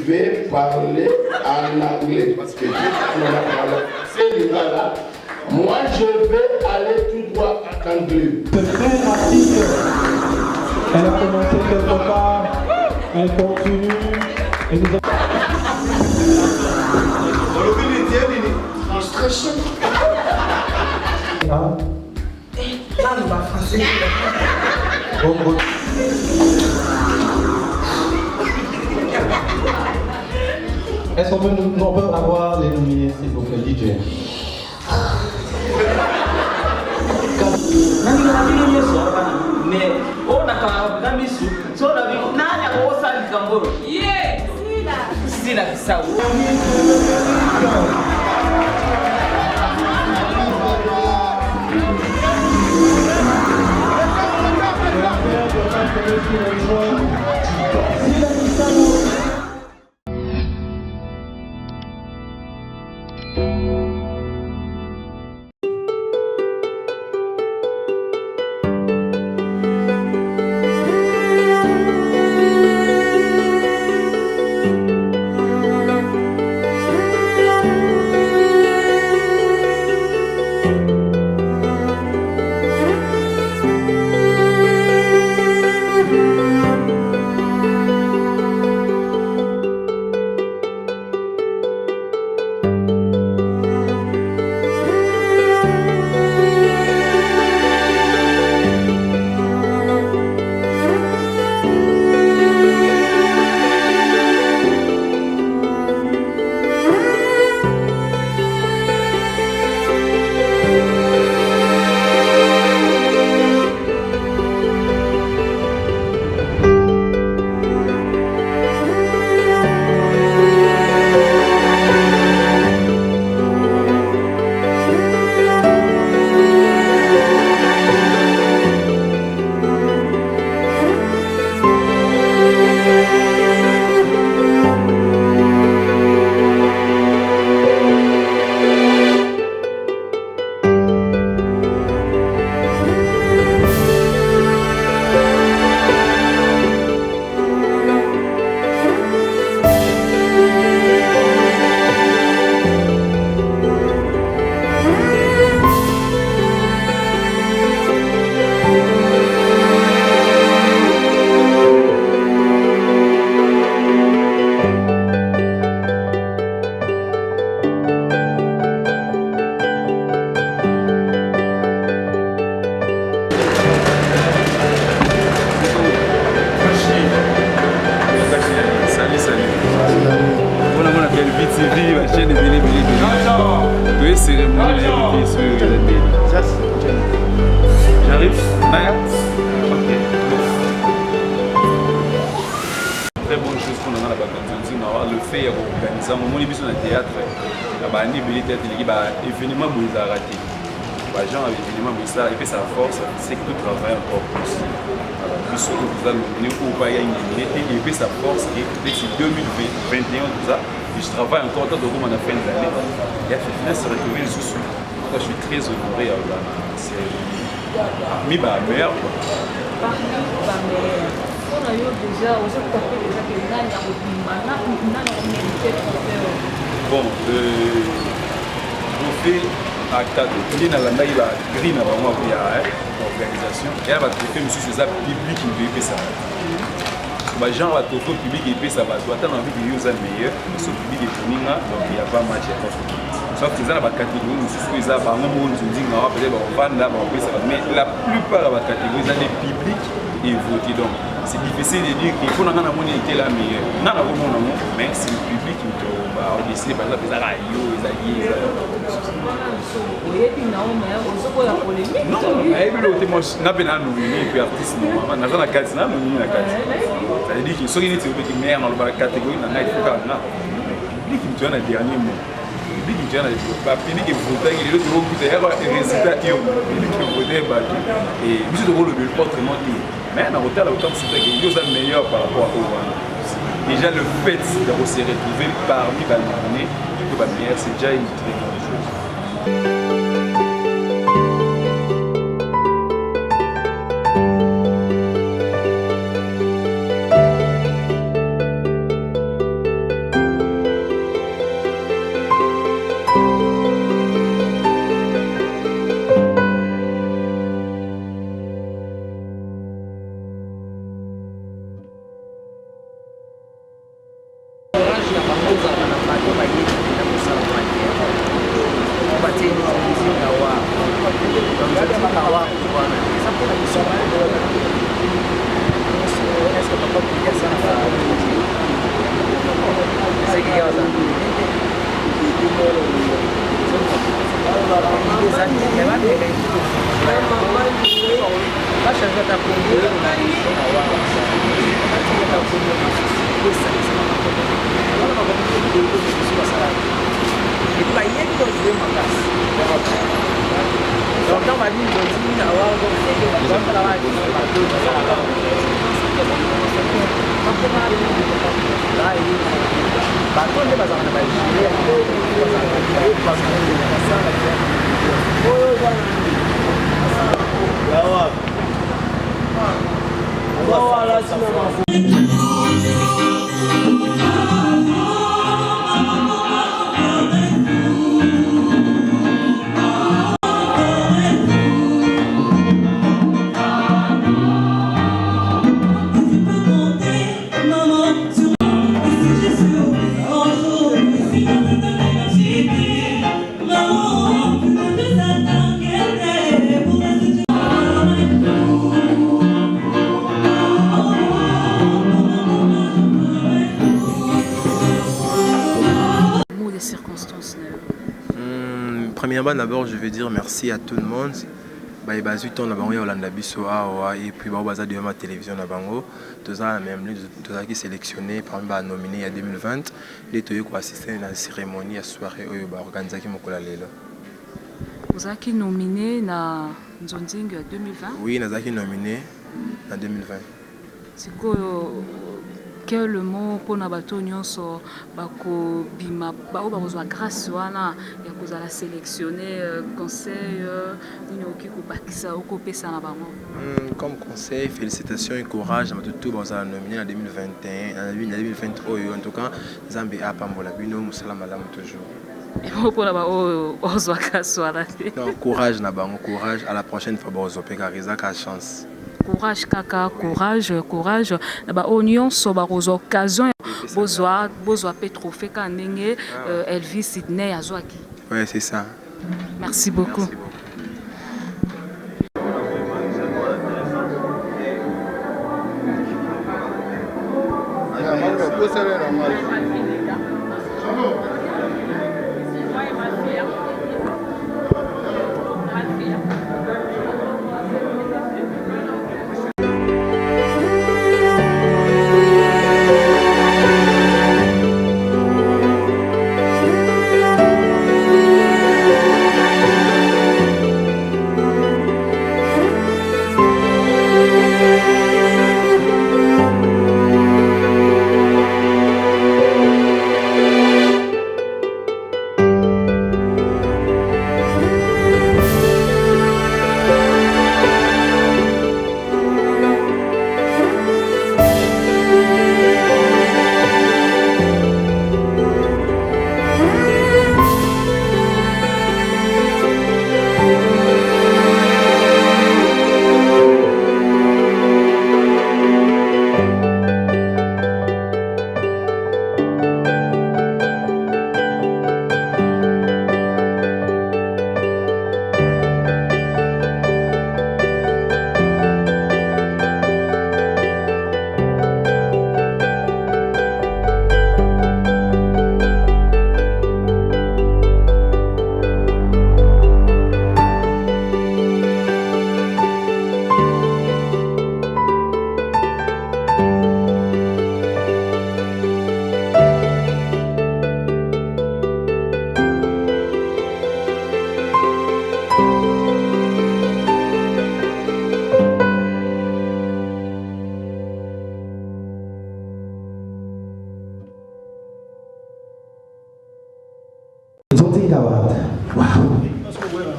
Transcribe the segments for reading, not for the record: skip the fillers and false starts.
vais parler en anglais parce que c'est là. Moi, je vais aller tout droit à l'anglais. C'est très artiste. Elle a commencé quelque part, elle continue. Et nous avons... Est-ce qu'on peut avoir les nominés, s'il vous plaît, DJ? Mais on a quand même mis sur la vie. Nana, on s'en dit comme ça. Yeah! C'est la ça. J'arrive. Très bonne chose qu'on a là-bas. Le fait d'organiser un moment de théâtre, événement où ils ont raté. Les gens avec événement où ça, et puis sa force, c'est que tout travaille encore plus. Plus que vous allez venir au Bayern et puis sa force, et depuis 2021, tout ça, je travaille encore dans le room à la fin de l'année. Et à la fin, se retrouver le sous. Je suis très honoré à ça. C'est parmi ma mère. Parmi ma mère. On a eu déjà, on s'est tapé déjà que l'année a mérité de faire. Bon, on fait à cadre. Il y a la grille à l'organisation. Et elle va te faire monsieur César public qui veut faire ça. Les gens va te faire public et puis ça va. Tu attends envie de use un meilleur. Ce public est venu là, donc il n'y a pas match à faire. Sauf que ça, la catégorie, nous sommes les arbres, on dit peut-être on va là, mais la plupart de la catégorie, c'est des publics et votés. Donc, c'est difficile de dire qu'il faut que nous été là, mais mais c'est le public qui va décider par exemple, les araïos, les alliés. Non, moi, je n'ai pas de artiste, je n'ai pas de carte, ça veut dire que ceux qui sont mère dans la catégorie, il faut que le public qui me donne le dernier mot. Le public qui me public est voté, il est le résultat et je te le portement. Mais dans l'hôtel, il y a un meilleur par rapport à eux. Déjà, le fait de se retrouver parmi les nominés, c'est déjà une très grande chose. Premièrement, d'abord, je veux dire merci à tout le monde. Et puis, à ma télévision, tous a même qui sélectionné parmi les nominés il y a 2020. Les qui assisté à la cérémonie, à la soirée organisée. Vous avez nominé dans Nzonzing 2020? Oui, nous avons nominé en 2020. C'est quoi quel mot pour na bato nyonso bako bima ba o bazwa grâce wana ya kozala sélectionner conseil ni oki ko bakisa o ko pesa na bango? Comme conseil, félicitations et courage à tout bazala nominé en 2021 en 2020 en tout cas Zambi a pambola bino musala malamu toujours. Et pour la ba o bazwa grâce wana. Non, courage na bango, courage à la prochaine fois bazo peka rizaka chance. Courage kaka, courage, courage. Ba oignon so ba aux occasions bozwa pe trophée ka ndenge Elvis Sydney azwaki. Ouais, c'est ça. Merci beaucoup.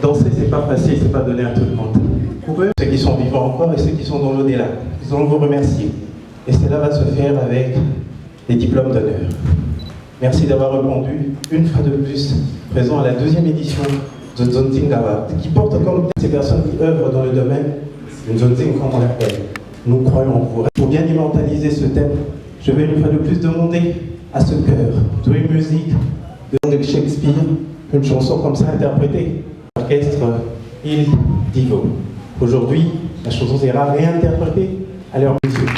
Danser, c'est pas facile, c'est pas donné à tout le monde. Pour eux, ceux qui sont vivants encore et ceux qui sont dans l'au-delà, nous allons vous remercier. Et cela va se faire avec les diplômes d'honneur. Merci d'avoir répondu une fois de plus, présent à la 2e édition de Nzonzing Award, qui porte comme ces personnes qui œuvrent dans le domaine de Nzonzing, comme on l'appelle. Nous croyons en vous. Pour bien immortaliser ce thème, je vais une fois de plus demander à ce chœur, de une musique de Shakespeare, une chanson comme ça interprétée par l'orchestre Il Divo. Aujourd'hui, la chanson sera réinterprétée à leur musique.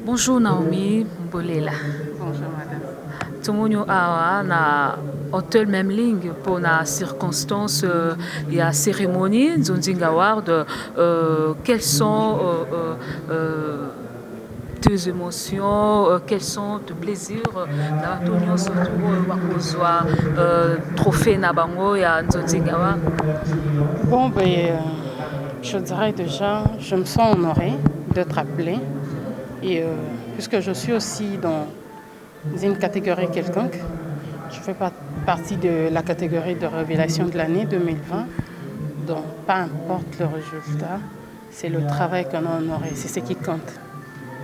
Bonjour Naomi Mbolela. Bonjour madame. Tomonyo awa na hôtel même ligne pour la circonstance et la cérémonie Nzondinga Award. Quelles sont tes émotions, quels sont tes plaisirs dans ton surtout trophée Nabango et Nzondinga Award? Bon, je dirais déjà, je me sens honorée d'être appelée. Et puisque je suis aussi dans une catégorie quelconque, je fais partie de la catégorie de révélation de l'année 2020. Donc, peu importe le résultat, c'est le travail qu'on a honoré, c'est ce qui compte.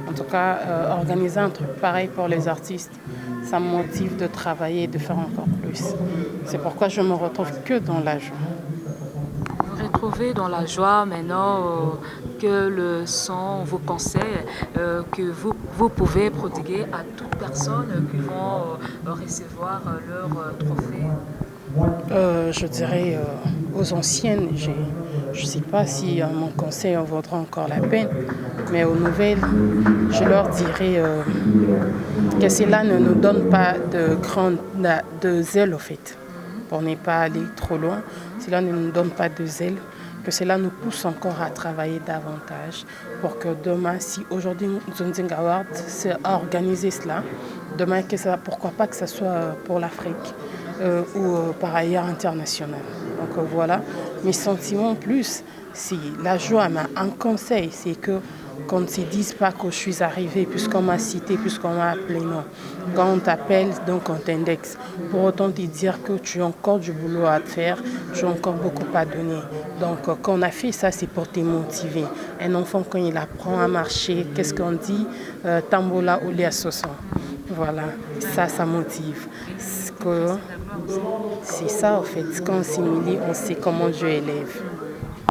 En tout cas, organiser un truc pareil pour les artistes, ça me motive de travailler et de faire encore plus. C'est pourquoi je me retrouve que dans la joie. Vous retrouvez dans la joie maintenant que le son vous conseille, que vous pouvez prodiguer à toute personne qui vont recevoir leur trophée? Je dirais aux anciennes, je ne sais pas si mon conseil en vaudra encore la peine, mais aux nouvelles, je leur dirais que cela ne nous donne pas de zèle au fait, pour ne pas aller trop loin. Cela ne nous donne pas de zèle, que cela nous pousse encore à travailler davantage pour que demain, si aujourd'hui Nzondinga Award s'est organisé cela, demain, pourquoi pas que ce soit pour l'Afrique ou par ailleurs international. Donc voilà, mes sentiments plus, si la joie m'a un conseil, c'est que qu'on ne se dise pas que je suis arrivée puisqu'on m'a cité, puisqu'on m'a appelé, non. Quand on t'appelle, donc on t'indexe. Pour autant te dire que tu as encore du boulot à faire, tu as encore beaucoup à donner. Donc quand on a fait ça, c'est pour te motiver. Un enfant, quand il apprend à marcher, qu'est-ce qu'on dit? Tambola ou Léa Sosson. Voilà, ça motive. C'est ça, en fait. Quand on s'humilie, on sait comment Dieu élève.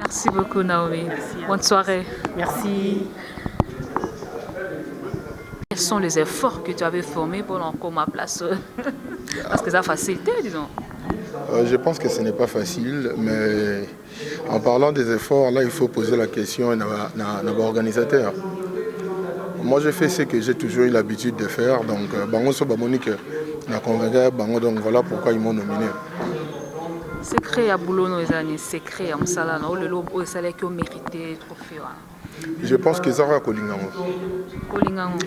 Merci beaucoup, Naomi. Bonne soirée. Merci. Quels sont les efforts que tu avais formés pour encore ma place? Parce que ça a facilité, disons. Je pense que ce n'est pas facile, mais en parlant des efforts, là, il faut poser la question à l'organisateur. Moi, je fais ce que j'ai toujours eu l'habitude de faire. Donc, donc voilà pourquoi ils m'ont nominé. Secret à boulot, nos amis, secret à Msalana, le lobo, c'est là qui ont mérité le trophée. Je pense que Zara Kolingango.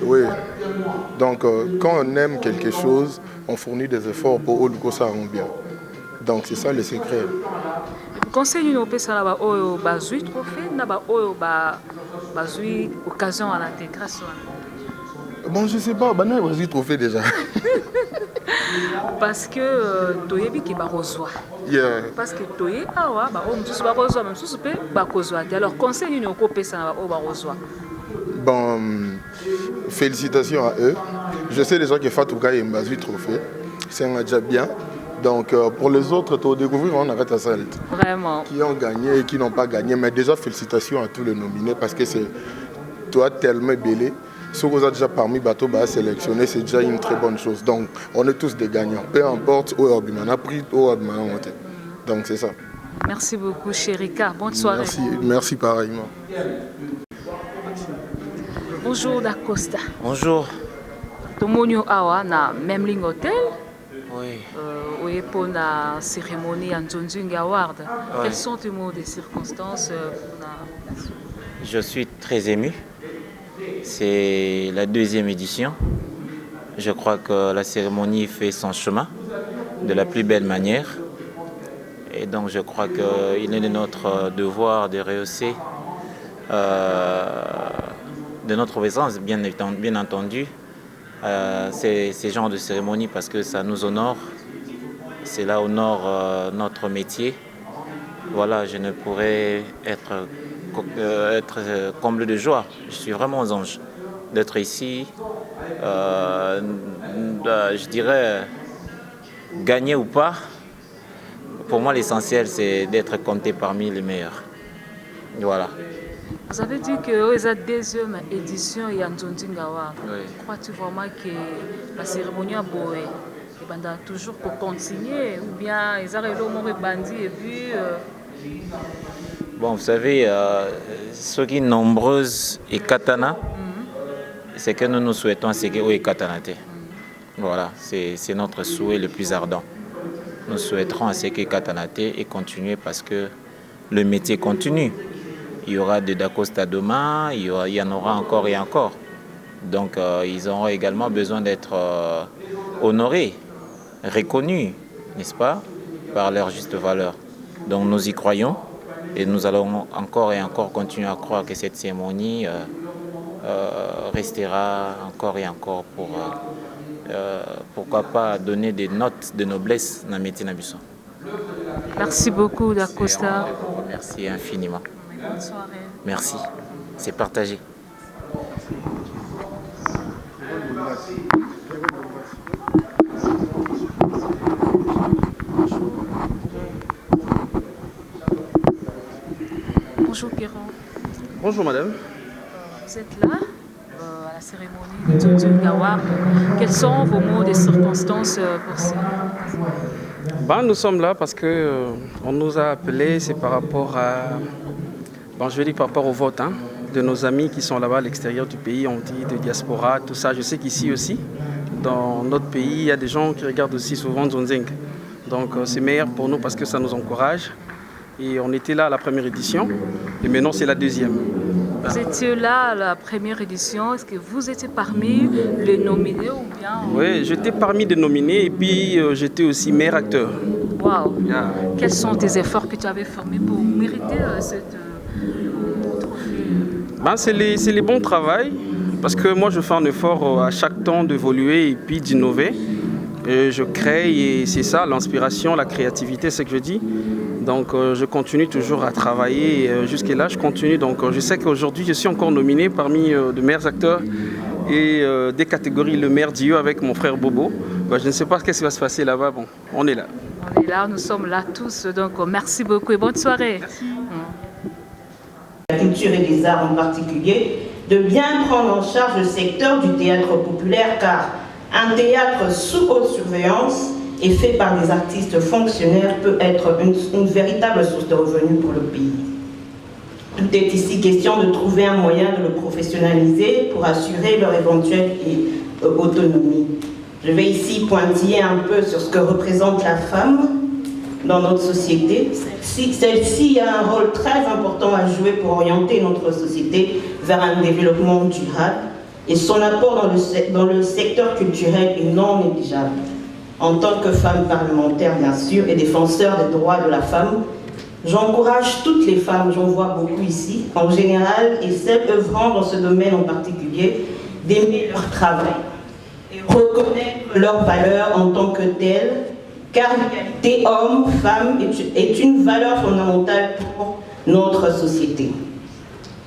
Oui. Donc, quand on aime quelque chose, on fournit des efforts pour que ça rend bien. Donc, c'est ça le secret. Conseil nous peut ça là-bas, au bazui trophée, là-bas, au bazui occasion à l'intégration. Bon, je sais pas, on a bazui trophée déjà. Parce que Toyebi qui va reçoit. Parce que Toye, on tous va reçoit, même si va reçoit. Alors, conseil nous peut ça là-bas, au va reçoit. Bon, félicitations à eux. Je sais déjà que Fatouka est un bazui trophée. C'est déjà bien. Donc pour les autres, tu découvrir, on arrête à ça. Vraiment. Qui ont gagné et qui n'ont pas gagné. Mais déjà, félicitations à tous les nominés parce que c'est toi tellement belé. Ce que vous avez déjà parmi bateaux sélectionnés, c'est déjà une très bonne chose. Donc on est tous des gagnants. Peu importe où on a pris, où on a monté. Donc c'est ça. Merci beaucoup, Chérika. Bonne soirée. Merci pareillement. Bonjour, Dacosta. Bonjour. Tomonio Awa na Memling Hotel. Oui. Pour la cérémonie en Zonzing Award. Quels sont tes mots des circonstances Je suis très ému. C'est la 2e édition. Je crois que la cérémonie fait son chemin de la plus belle manière. Et donc je crois qu'il est de notre devoir de rehausser de notre présence, bien entendu, ces genres de cérémonies parce que ça nous honore. Cela honore notre métier. Voilà, je ne pourrais être comble de joie. Je suis vraiment aux anges d'être ici. Je dirais, gagner ou pas, pour moi l'essentiel c'est d'être compté parmi les meilleurs. Voilà. Vous avez dit que c'est la 2e édition de Zonzing Award. Crois-tu vraiment que la cérémonie a beau et toujours pour continuer ou bien ils arrivent au moment bandit et puis Bon, vous savez, ce qui est nombreuse et katana, c'est que nous souhaitons c'est que est katanate. Voilà, c'est notre souhait le plus ardent. Nous souhaiterons à ce que katanate et continuer parce que le métier continue. Il y aura des Dacosta demain, il y en aura encore et encore. Donc ils auront également besoin d'être honorés, reconnus, n'est-ce pas, par leur juste valeur. Donc nous y croyons et nous allons encore et encore continuer à croire que cette cérémonie restera encore et encore pour, pourquoi pas, donner des notes de noblesse dans le métier Nabiso. Merci beaucoup, Dacosta. Merci infiniment. Bonne soirée. Merci, c'est partagé. Bonjour Pierrot. Bonjour madame. Vous êtes là à la cérémonie de Zonzing Award. Quels sont vos mots des circonstances pour ça? Nous sommes là parce que on nous a appelés, c'est par rapport à, je vais dire par rapport au vote de nos amis qui sont là-bas à l'extérieur du pays, on dit de diaspora, tout ça. Je sais qu'ici aussi, dans notre pays, il y a des gens qui regardent aussi souvent Zonzing. Donc c'est meilleur pour nous parce que ça nous encourage. Et on était là à la première édition et maintenant c'est la 2e. Vous étiez là à la première édition, est-ce que vous étiez parmi les nominés ou bien? Oui, j'étais parmi les nominés et puis j'étais aussi meilleur acteur. Waouh! Quels sont tes efforts que tu avais formés pour mériter cette trophée? C'est les bons travails parce que moi je fais un effort à chaque temps d'évoluer et puis d'innover. Je crée et c'est ça l'inspiration, la créativité, c'est ce que je dis. Donc je continue toujours à travailler et jusqu'à là je continue. Donc je sais qu'aujourd'hui je suis encore nominé parmi de meilleurs acteurs et des catégories le meilleur Dieu avec mon frère Bobo. Je ne sais pas ce qui va se passer là-bas. Bon, on est là. On est là, nous sommes là tous. Donc merci beaucoup et bonne soirée. Merci. La culture et des arts en particulier, de bien prendre en charge le secteur du théâtre populaire car un théâtre sous haute surveillance et fait par des artistes fonctionnaires peut être une véritable source de revenus pour le pays. Tout est ici question de trouver un moyen de le professionnaliser pour assurer leur éventuelle autonomie. Je vais ici pointiller un peu sur ce que représente la femme dans notre société. Celle-ci a un rôle très important à jouer pour orienter notre société vers un développement durable et son apport dans le secteur culturel est non négligeable. En tant que femme parlementaire, bien sûr, et défenseur des droits de la femme, j'encourage toutes les femmes, j'en vois beaucoup ici, en général, et celles œuvrant dans ce domaine en particulier, d'aimer leur travail et reconnaître leurs valeurs en tant que telles, car l'égalité homme-femme est une valeur fondamentale pour notre société.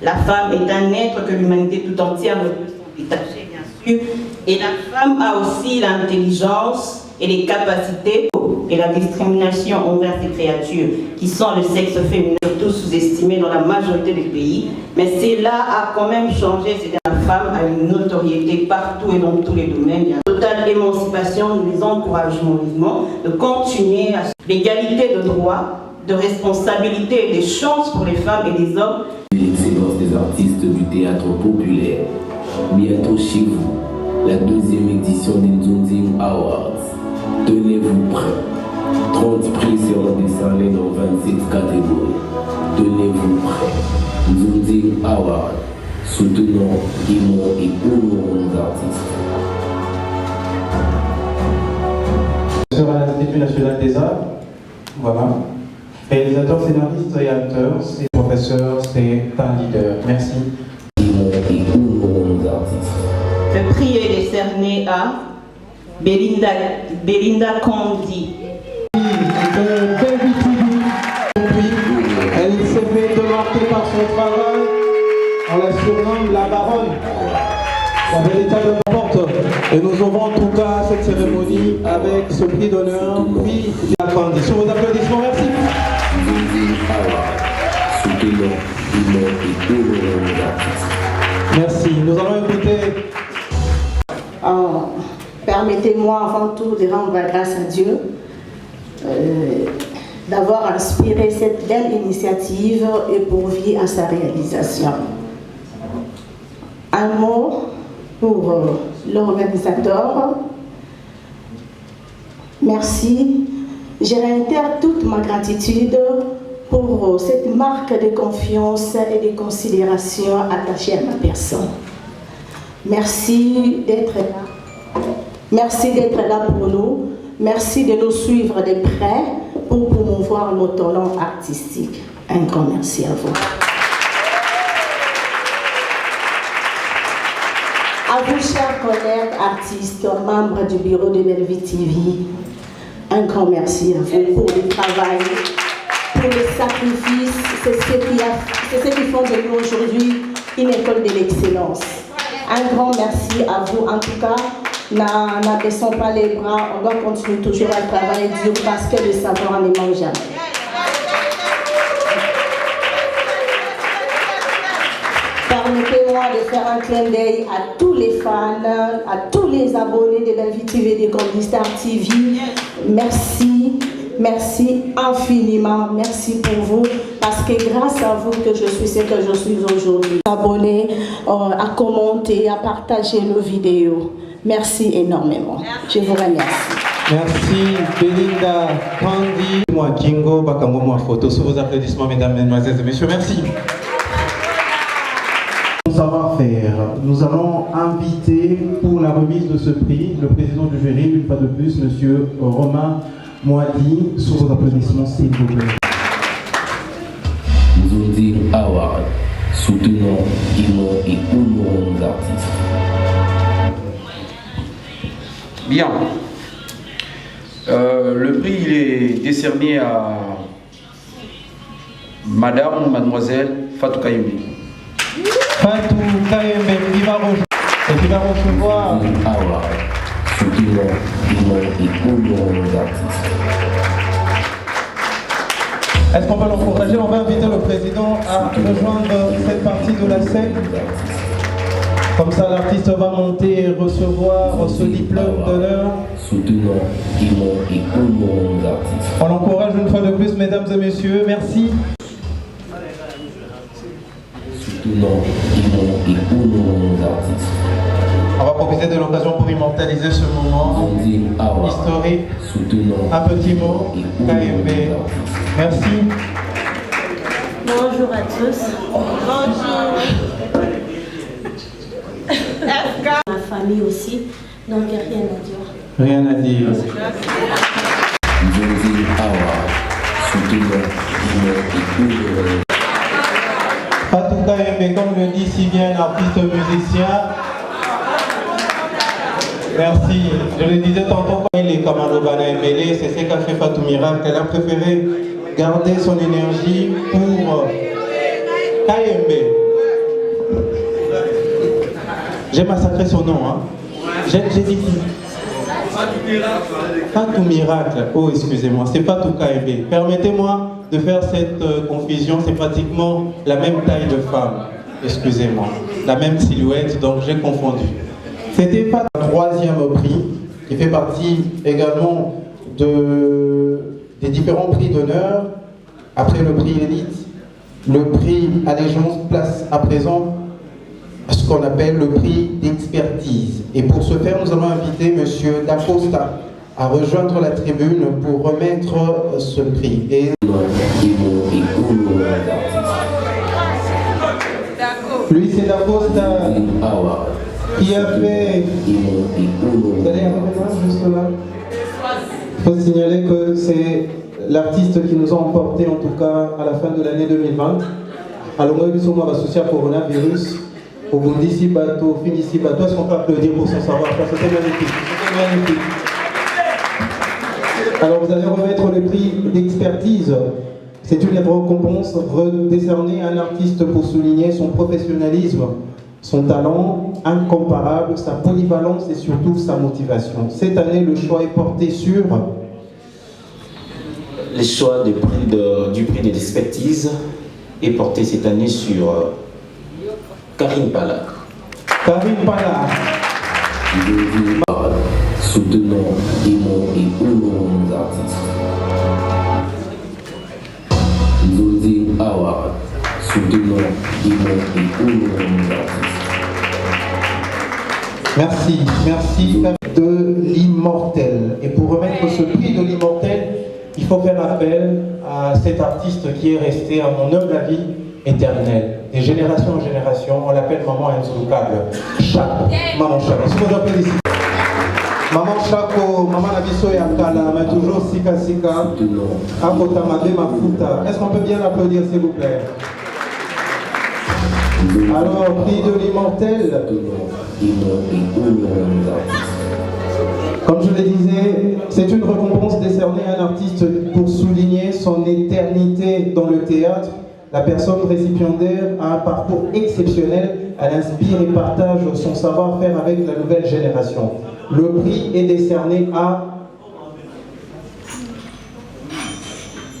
La femme est un être que l'humanité tout entière ne peut s'en détacher, bien sûr, et la femme a aussi l'intelligence et les capacités et la discrimination envers ces créatures qui sont le sexe féminin, surtout sous-estimé dans la majorité des pays. Mais cela a quand même changé, c'est que la femme a une notoriété partout et dans tous les domaines. Il y a une totale émancipation, nous les encourageons vivement de continuer à l'égalité de droits, de responsabilités et des chances pour les femmes et les hommes. L'excellence des artistes du théâtre populaire. Bientôt chez vous, la deuxième édition des Nzonzing Awards. Tenez-vous prêts. 30 prix seront décernés dans 27 catégories. Tenez-vous prêts. Nzonzing Awards. Soutenons, aimons et honorons nos artistes. Sur la Institut national des arts, voilà. Réalisateur, scénariste et acteur, c'est professeur, c'est un leader. Merci. Aimons et honorons nos artistes. Le prix est décerné à Belinda Kandi. Elle s'est fait remarquer par son travail. On la surnomme la baronne. La véritable porte. Et nous aurons en tout cas cette cérémonie avec ce prix d'honneur, prix de la Kandi. Sur vos applaudissements, merci. Merci. Nous allons écouter. Permettez-moi avant tout de rendre grâce à Dieu d'avoir inspiré cette belle initiative et pourvu à sa réalisation. Un mot pour l'organisateur. Merci. Je réitère toute ma gratitude pour cette marque de confiance et de considération attachée à ma personne. Merci d'être là. Merci d'être là pour nous. Merci de nous suivre de près pour promouvoir nos talents artistiques. Un grand merci à vous. À vous, chers collègues artistes, membres du bureau de Bellevue TV, un grand merci à vous pour le travail, pour le sacrifice. C'est ce qui font de nous aujourd'hui une école de l'excellence. Un grand merci à vous. En tout cas, n'abaissons pas les bras. On doit continuer toujours à travailler dur parce que le savoir ne manque jamais. Permettez-moi de faire un clin d'œil à tous les fans, à tous les abonnés de Bellevue TV et de Condistar TV. Merci, merci infiniment, merci pour vous, parce que grâce à vous que je suis ce que je suis aujourd'hui. Abonnez, à commenter, à partager nos vidéos. Merci énormément. Je vous remercie. Merci Belinda Kandi. Moi Kingo, Bakango, moi photo. Sous vos applaudissements, mesdames, mesdemoiselles et messieurs, merci. Savoir-faire. Nous allons inviter pour la remise de ce prix le président du jury, une fois de plus, monsieur Romain Moadi. Sous vos applaudissements, s'il vous plaît. Nzonzing Award. Soutenons, aimons et honorons nos artistes. Bien. Le prix il est décerné à mademoiselle Fatou Kayembe. Fatou Kayembe qui va recevoir. Soutenons, aimons et honorons nos artistes. Est-ce qu'on va l'encourager? On va inviter le président à rejoindre cette partie de la scène. Comme ça, l'artiste va monter et recevoir ce diplôme d'honneur. Soutenons, aimons et honorons nos artistes. On l'encourage une fois de plus, mesdames et messieurs. Merci. Soutenons, aimons et honorons nos artistes. On va profiter de l'occasion pour immortaliser ce moment historique. Un petit mot, KMB. Merci. Bonjour à tous. Bonjour. Ma famille aussi, donc il n'y a rien à dire. Rien à dire. Fatou KMB, comme le dit si bien l'artiste musicien. Merci. Je le disais tantôt quand il est comme un Lobana Mbele, c'est ce qu'a fait Fatou Miracle. Elle a préféré garder son énergie pour KMB. J'ai massacré son nom, hein. J'ai dit Fatou Miracle. Oh, excusez-moi, c'est Fatou KMB. Permettez-moi de faire cette confusion, c'est pratiquement la même taille de femme. Excusez-moi, la même silhouette, donc j'ai confondu. C'était pas le troisième prix, qui fait partie également des différents prix d'honneur. Après le prix élite, le prix allégeance place à présent à ce qu'on appelle le prix d'expertise. Et pour ce faire, nous allons inviter M. Dacosta à rejoindre la tribune pour remettre ce prix. Et lui, c'est Dacosta qui a fait... Vous allez arriver là, juste là. Il faut signaler que c'est l'artiste qui nous a emporté, en tout cas, à la fin de l'année 2020. Alors, nous sommes associés à coronavirus. Au bout d'ici bateau, finici bateau, est-ce qu'on peut applaudir pour son savoir-faire? C'était magnifique. C'était magnifique. Alors, vous allez remettre le prix d'expertise. C'est une récompense décernée à un artiste pour souligner son professionnalisme, son talent incomparable, sa polyvalence et surtout sa motivation. Cette année, le choix est porté sur... Le choix du prix de l'expertise est porté cette année sur Karine Pala. Karine Pala. Soutenons, aimons et honorons nos artistes. Nzonzi Award. Soutenons, aimons et honorons nos artistes. Merci, merci de l'immortel. Et pour remettre ce prix de l'immortel, il faut faire appel à cet artiste qui est resté, à mon humble avis, éternel. De génération en génération, on l'appelle Maman Inzoukable. Chaco, Maman Chaco. Est-ce que vous applaudissez? Maman Chaco, Maman Nabiso Yakala, mais toujours Sika Sika. Akotamade Mafuta. Est-ce qu'on peut bien l'applaudir, s'il vous plaît? Alors, prix de l'immortel. Comme je le disais, c'est une récompense décernée à un artiste pour souligner son éternité dans le théâtre. La personne récipiendaire a un parcours exceptionnel, elle inspire et partage son savoir-faire avec la nouvelle génération. Le prix est décerné à...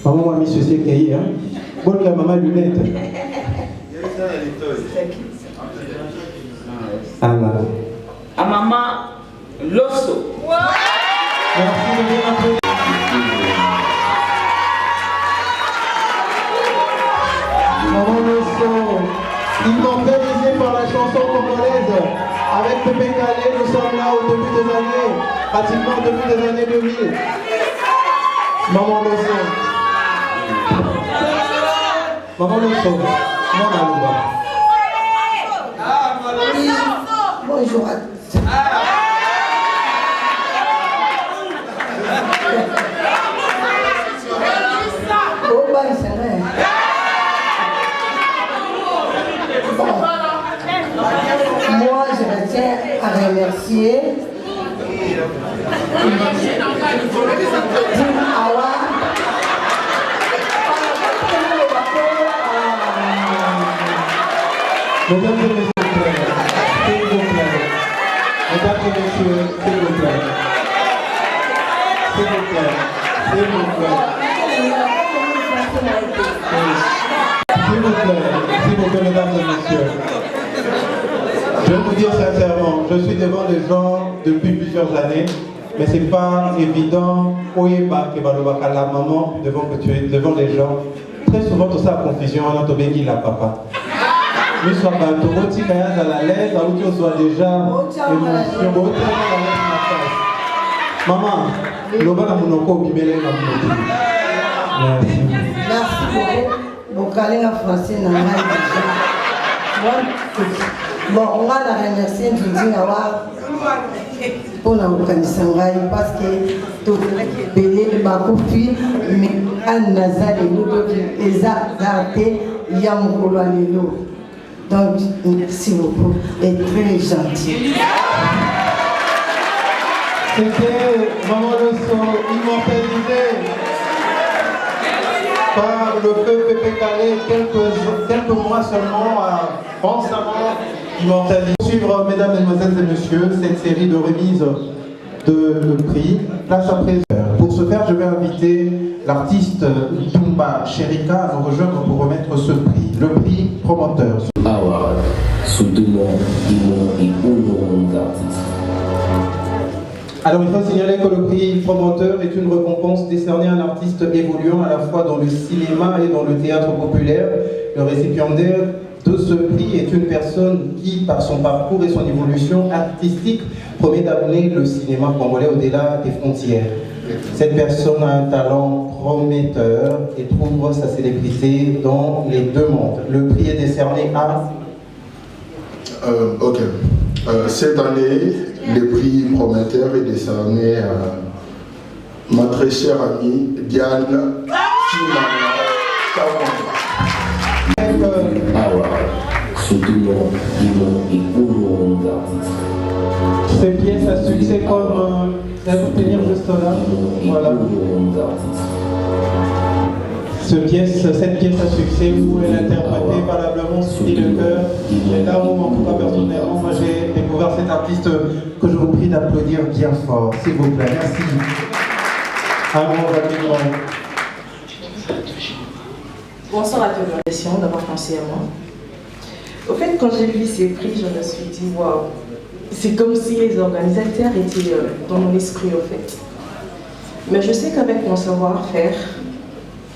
Maman m'a mis ceci qui hein? Bonne la maman lunette. Anna. À maman Losso. Merci de bien applaudir. Maman Losso, immortalisé par la chanson congolaise. Avec Pépé Calais, nous sommes là au début des années, pratiquement au début des années 2000. Maman Losso. Maman Losso. Maman Louba. Bonjour à tous. Oh, bah, c'est vrai. Bon. Moi, je tiens à remercier Awa. Mesdames et messieurs, s'il vous plaît. Mesdames et messieurs, s'il vous plaît. S'il vous plaît. S'il vous plaît. S'il vous plaît, mesdames et messieurs. Je vais vous dire sincèrement, je suis devant les gens depuis plusieurs années, mais c'est pas évident. Oyeba que balobaka la maman devant les gens. Très souvent, tout ça a confusion, on a la papa. Miso bato botika ya la l'aise, auti ozwa déjà émotion bote na face. Maman, loba na monoko bimele na monoko. Merci. Merci beaucoup. Bokalinga français na ngai déjà. Bon, on va la remercier Ndinga wa pour la reconnaissance parce que tout belé le bakofi mais an nazali nous les a gardé yamukolo lelo. Donc merci beaucoup et très gentil. C'était Maman Loso immortalisé par le feu Pépé Calais quelques mois seulement récemment immortalisé. Suivre, mesdames, mesdemoiselles et messieurs, cette série de remises de prix. Place à présent. Pour ce faire, je vais inviter l'artiste Tumba Sherika à nous rejoindre pour remettre ce prix, le prix promoteur. Award, soutenons, aimons et honorons nos artistes. Alors il faut signaler que le prix promoteur est une récompense décernée à un artiste évoluant à la fois dans le cinéma et dans le théâtre populaire. Le récipiendaire de ce prix est une personne qui, par son parcours et son évolution artistique, promet d'amener le cinéma congolais au-delà des frontières. Cette personne a un talent prometteur et trouve sa célébrité dans les deux mondes. Le prix est décerné à... Cette année, le prix prometteur est décerné à ma très chère amie Diane Chimama. Soutenons, aimons et honorons nos artistes. Ces pièces à succès comme vous tenir juste là. Voilà. Cette pièce à succès où elle interprétait valablement Souris le cœur. Et là où, en tout cas personnellement, moi j'ai découvert cet artiste que je vous prie d'applaudir bien fort, s'il vous plaît. Merci. Amour, rapidement. Bonsoir à toute la nation, d'avoir pensé à moi. Au fait, quand j'ai vu ces prix, je me suis dit, waouh, c'est comme si les organisateurs étaient dans mon esprit, au fait. Mais je sais qu'avec mon savoir-faire,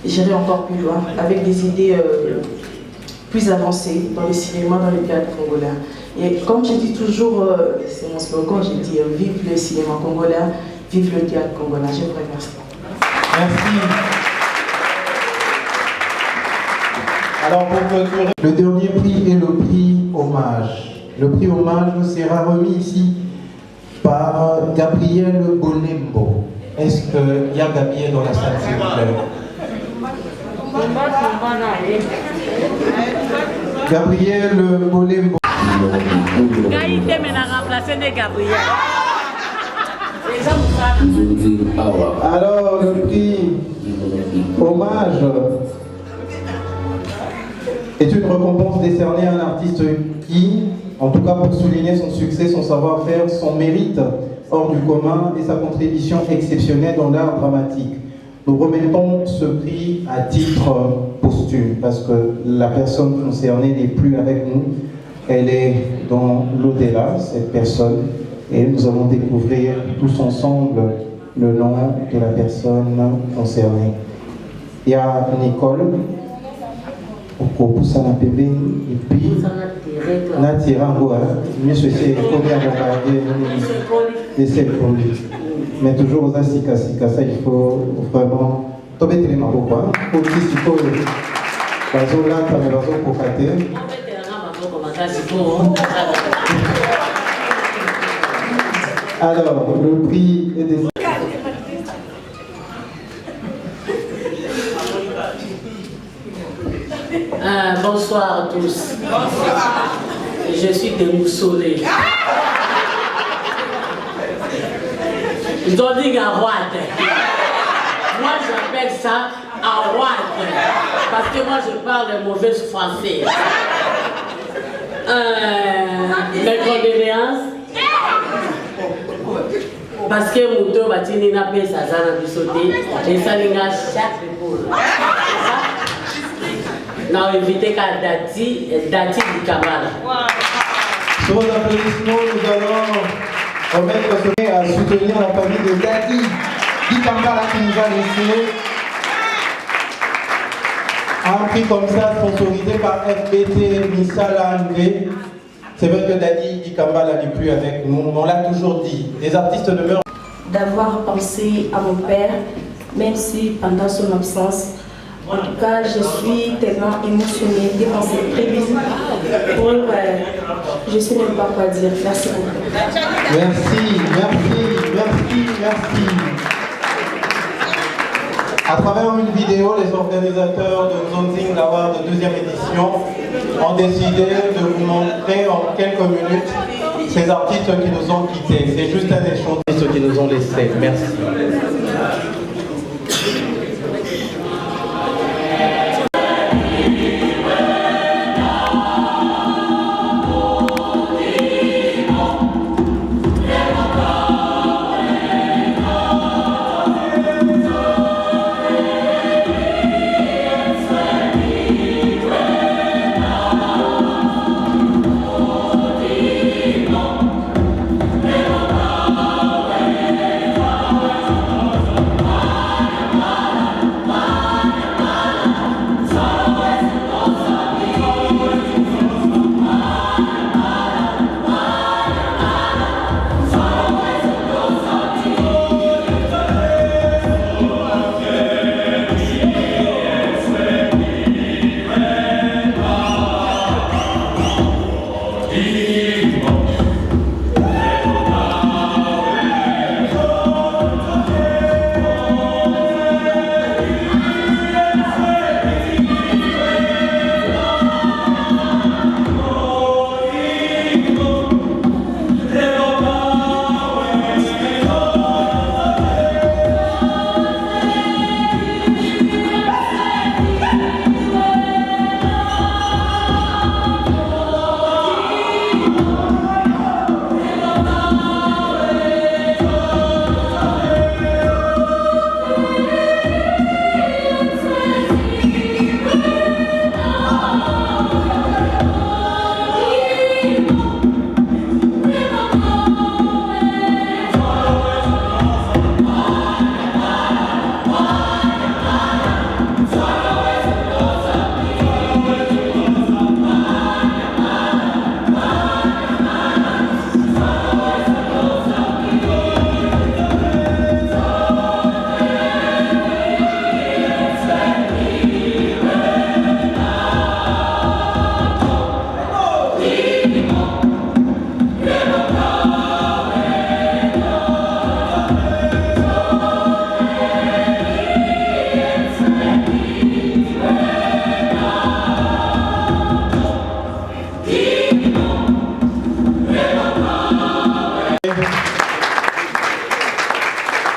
j'irai encore plus loin, avec des idées plus avancées dans le cinéma, dans le théâtre congolais. Et comme je dis toujours, c'est mon slogan, j'ai dit vive le cinéma congolais, vive le théâtre congolais. Je vous remercie. Merci. Alors pour clôturer, le dernier prix est le prix hommage. Le prix hommage sera remis ici par Gabriel Bolembo. Est-ce qu'il y a Gabriel dans la salle, s'il vous plaît? Gabriel Bolembo. Gaïté m'a remplacé de Gabriel. Alors le prix hommage est une récompense décernée à un artiste qui, en tout cas pour souligner son succès, son savoir-faire, son mérite hors du commun et sa contribution exceptionnelle dans l'art dramatique. Nous remettons ce prix à titre posthume parce que la personne concernée n'est plus avec nous. Elle est dans l'au-delà, cette personne, et nous allons découvrir tous ensemble le nom de la personne concernée. Il y a Nicole. Et puis, Natirango, monsieur, c'est combien de mais toujours aux Asika, ça il faut vraiment tomber les mains pour quoi. Pour qui s'il faut, bazola, t'as les bazola pour cater. Alors, le prix est des. Bonsoir à tous. Je suis démoussolée. Ils ont dit Arouad. Moi j'appelle ça Arouad. Parce que moi je parle mauvais français. Mes condoléances. Parce que mon dos batini n'a pas sa zana de sauter. Et ça n'a chaque épaule. Nous avons invité Dati du Kabbalah. Sur vos applaudissements, nous allons remettre ce prix à soutenir la famille de Dati du Kabbalah qui nous a laissé. Un prix comme ça, sponsorisé par FBT Misala Ndé. C'est vrai que Dadi Dikambala n'est plus avec nous, on l'a toujours dit. Les artistes ne meurent. D'avoir pensé à mon père, même si pendant son absence, en tout cas, je suis tellement émotionnée, des pensées prévues. Je ne sais même pas quoi dire. Merci beaucoup. Merci. À travers une vidéo, les organisateurs de Nzonzing Award de 2e édition ont décidé de vous montrer en quelques minutes ces artistes qui nous ont quittés. C'est juste un échange d'artistes qui nous ont laissés. Merci.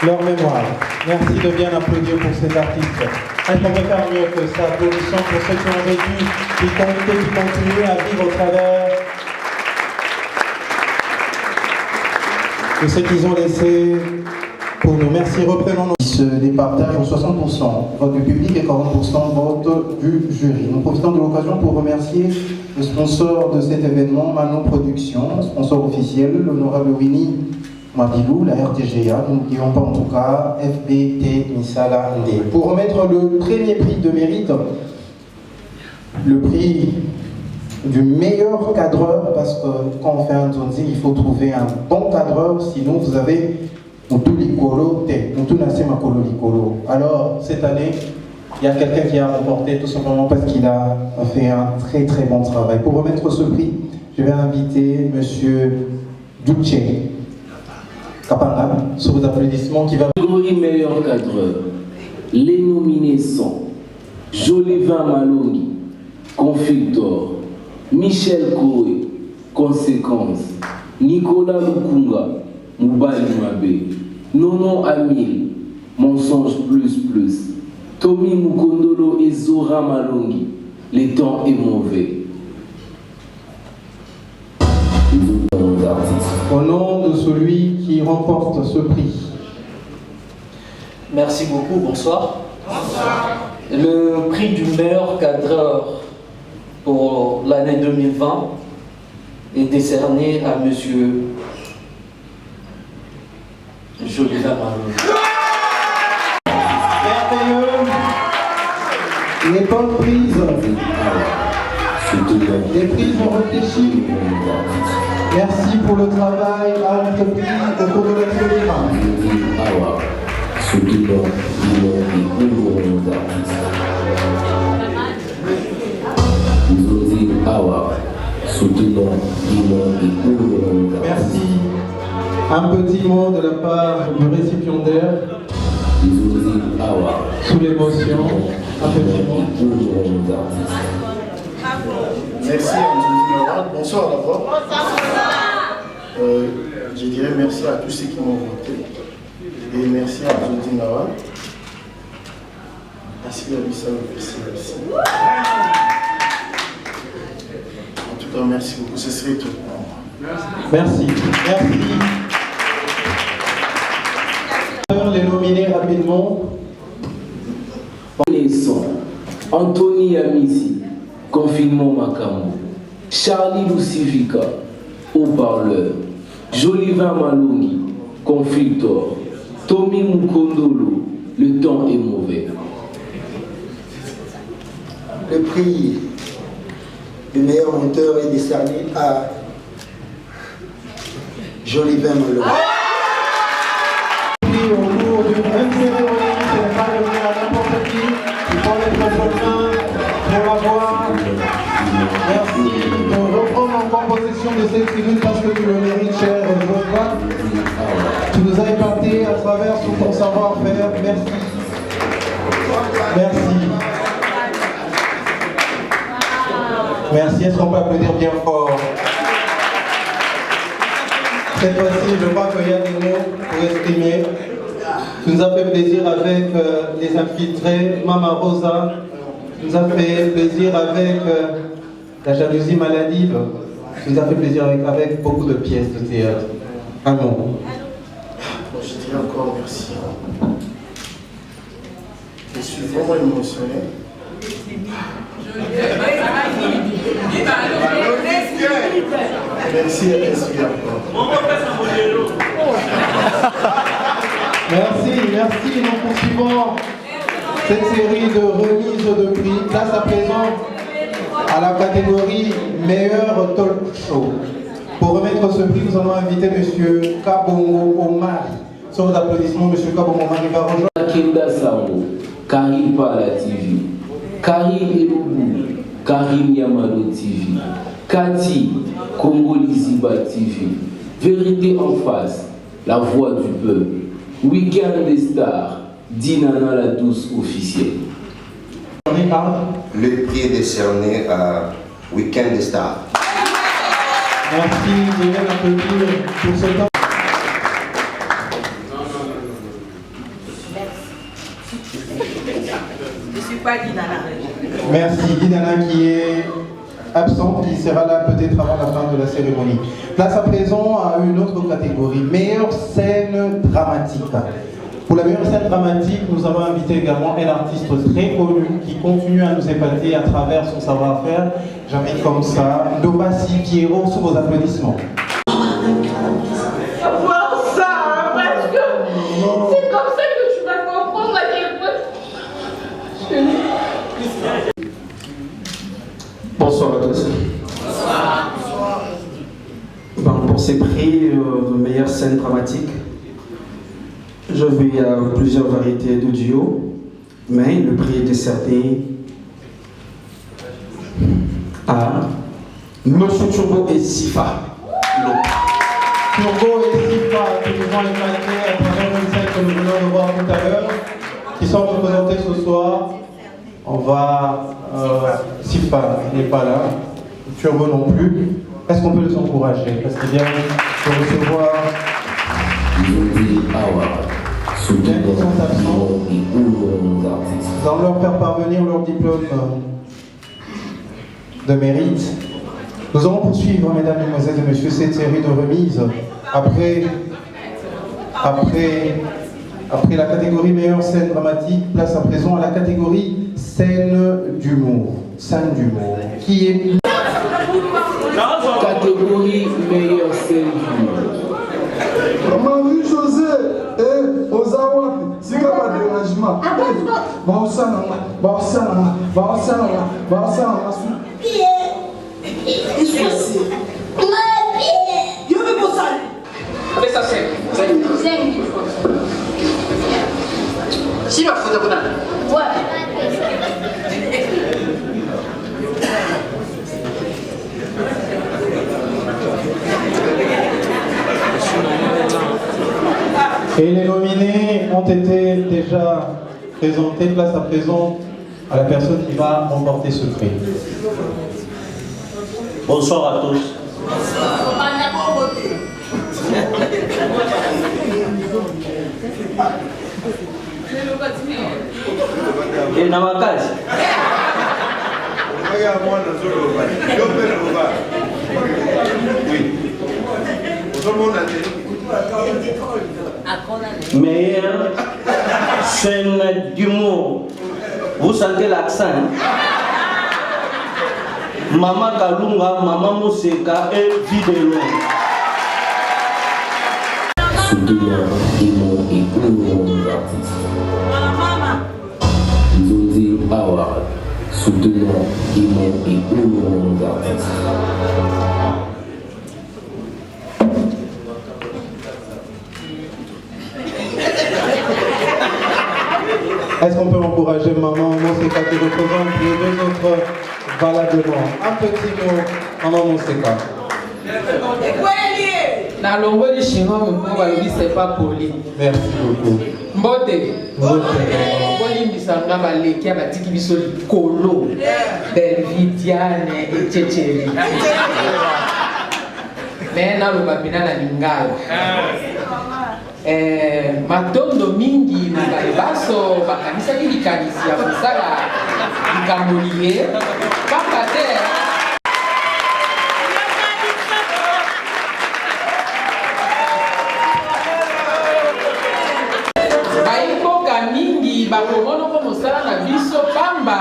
Leur mémoire. Merci de bien applaudir pour ces artistes. On ne peut faire mieux que ça. Applaudissons pour ceux qui ont vécu, qui continuent à vivre au travers de ce qu'ils ont laissé pour nous. Merci. Reprenons nos... Se départagent en 60%. Vote du public et 40% vote du jury. Nous profitons de l'occasion pour remercier le sponsor de cet événement, Manon Productions, sponsor officiel, l'honorable Winnie Mabilou, la RTGA, nous n'oublions pas en tout cas FBT Misala Ndé. Pour remettre le premier prix de mérite, le prix du meilleur cadreur, parce que quand on fait un Nzonzing, il faut trouver un bon cadreur, sinon vous avez alors cette année, il y a quelqu'un qui a remporté tout simplement parce qu'il a fait un très très bon travail. Pour remettre ce prix, je vais inviter Monsieur Duce Kapanga, sur vos applaudissements, qui va... Catégorie meilleur cadreur, les nominés sont Jolivin Malongi, Confector, Michel Koué, Conséquence, Nicolas Lukunga, Moubali Mabe, Nono Amil, Mensonge Plus, Tommy Mukondolo et Zora Malongi, Les temps est mauvais. Au nom de celui qui remporte ce prix. Merci beaucoup, bonsoir. Le prix du meilleur cadreur pour l'année 2020 est décerné à Monsieur Jolivin Malongi. Les bonnes prises. Les prises ont réfléchi. Merci pour le travail entrepris au cours de la Merci. Un petit mot de la part du récipiendaire. Sous l'émotion, un petit mot. Merci à bonsoir d'abord. Je dirais merci à tous ceux qui m'ont voté. Et merci à Jody Nawa. Merci à Bissau, merci. En tout cas, merci beaucoup. Ce serait tout. Merci. Les nominer rapidement. Anthony Amici, Confinement Makambo, Charlie Lucifica, Haut-Parleur, Jolivin Malongi, Conflictor, Tommy Mukondolo, Le temps est mauvais. Le prix du meilleur monteur est décerné à Jolivin Malongi. Au cours d'une même cérémonie, ce n'est pas donné à n'importe qui. Il faut être sur main pour l'avoir. Merci de reprendre encore possession de cette tribune parce que tu le mérites, cher Joël. Tu nous as épaté à travers tout ton savoir-faire. Merci. Merci. Est-ce qu'on peut applaudir bien fort? Cette fois-ci, je crois qu'il y a des mots pour exprimer. Ça nous a fait plaisir avec les infiltrés, Mama Rosa. Ça nous a fait plaisir avec la jalousie maladive. Ça nous a fait plaisir avec beaucoup de pièces de théâtre. Un mot. Je dirais encore merci. Je suis vraiment émotionné. Merci à SPA. Merci. Nous poursuivons cette série de remises de prix. Place à présent à la catégorie meilleur talk show. Pour remettre ce prix, nous allons inviter M. Kabongo Omari. Sur vos applaudissements, M. Kabongo Omari va rejoindre. Kinda Sambo, Karim Pala TV, Karim Eloubou, Karim Yamado TV, Kati, Congo Liziba TV, Vérité en face, La Voix du Peuple, Week-end des Stars, Dinana la douce officielle. Le prix est décerné à Week-end des Stars. Merci, je viens d'applaudir pour ce temps. Je ne suis pas Dinana. Merci, Dinana qui est absent, qui sera là peut-être avant la fin de la cérémonie. Place à présent à une autre catégorie, meilleure scène dramatique. Pour la meilleure scène dramatique, nous avons invité également un artiste très connu qui continue à nous épater à travers son savoir-faire. J'invite comme ça Dobasi Pierrot sous vos applaudissements. Voir ça, parce que c'est comme ça que tu vas comprendre à quel point. Bonsoir à tous. Pour ces prix de meilleure scène dramatique, je vais à plusieurs variétés de duos, mais le prix est décerné à Monsieur Turbo et Sifa. Turbo et Sifa qui nous ont épaté à travers une scène que nous venons de voir tout à l'heure, qui sont représentés ce soir. On va... Sifa n'est pas là, Turbo non plus. Est-ce qu'on peut les encourager? Parce qu'il vient de recevoir... Bien qu'ils sont absents, nous allons leur faire parvenir leur diplôme de mérite. Nous allons poursuivre, mesdames, mesdemoiselles et messieurs, cette série de remises. Après la catégorie meilleure scène dramatique, place à présent à la catégorie scène d'humour. Scène d'humour. Qui est... Catégorie meilleure scène d'humour. Marie-José et Ozawapi, c'est comme un dérangement. Et les nominés ont été déjà présentés. Place à présent à la personne qui va remporter ce prix. Bonsoir à tous. Et Namakazi. Meilleure scène d'humour. Vous sentez l'accent, hein? Maman Kalunga, Maman Moseka et Vidéo. Soutenant Imon et Ouron artistes. Nzonzi Award. Soutenant Imon et Ouron artistes. Est-ce qu'on peut encourager Maman Moseka qui représente les deux autres valablement? Un petit mot, Maman Moseka. Na longo di chinois mon balobi c'est pas poli. Merci beaucoup. Mbote. Boli misanga baleki abatiki biso likolo. Belvidiane et Tchétchéri. Mais na loba bina na lingala. Matondo mingi na baso bakanisaki likanisi ya kosala likambo liye pamba te baikoka mingi bakomonoko mosala na biso pamba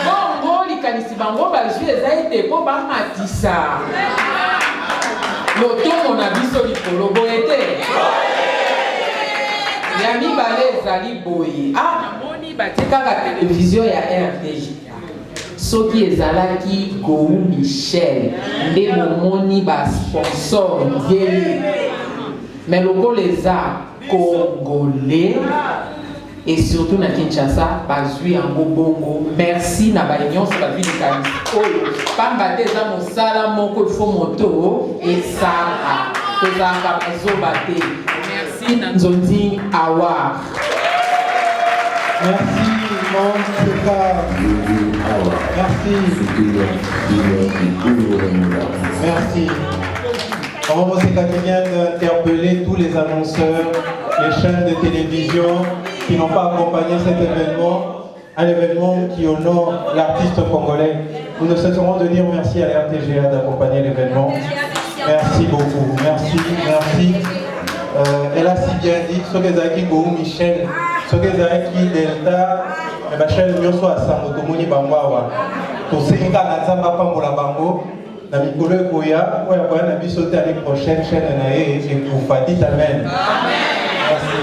bongo likanisi bango bazwi eza ete po bamatisa lotongo na biso likolo boye te ya mibale ezali boye namoni batie kaka televizio ya RTG soki ezalaki Gou Michel nde momoni basponsor yele mais lokola eza congolais et surtout na Kinshasa bazwi yango bongo merci na banyonso bazwi likanisi oyo pamba te eza mosala moko ifo moto esala tozalaka bazoba te. Merci Nzonzi Award. Merci Monseka. Merci. Merci. Maman Moseka qui vient d'interpeller tous les annonceurs, les chaînes de télévision qui n'ont pas accompagné cet événement, un événement qui honore l'artiste congolais. Nous ne cesserons de dire merci à la RTGA d'accompagner l'événement. Merci beaucoup. Merci, merci. Elle a si bien dit, ce que Zaki Gou Michel, ce que Zaki Delta, et ma chaîne Nyoso à Samotomoni Bambawa. Pour ces cas, la Zamba Pambola Bango, la Mikolo Koya, ou la Koya Nabi sauté à l'année prochaine, chaîne Nae et Koufa. Dites Amen. Merci.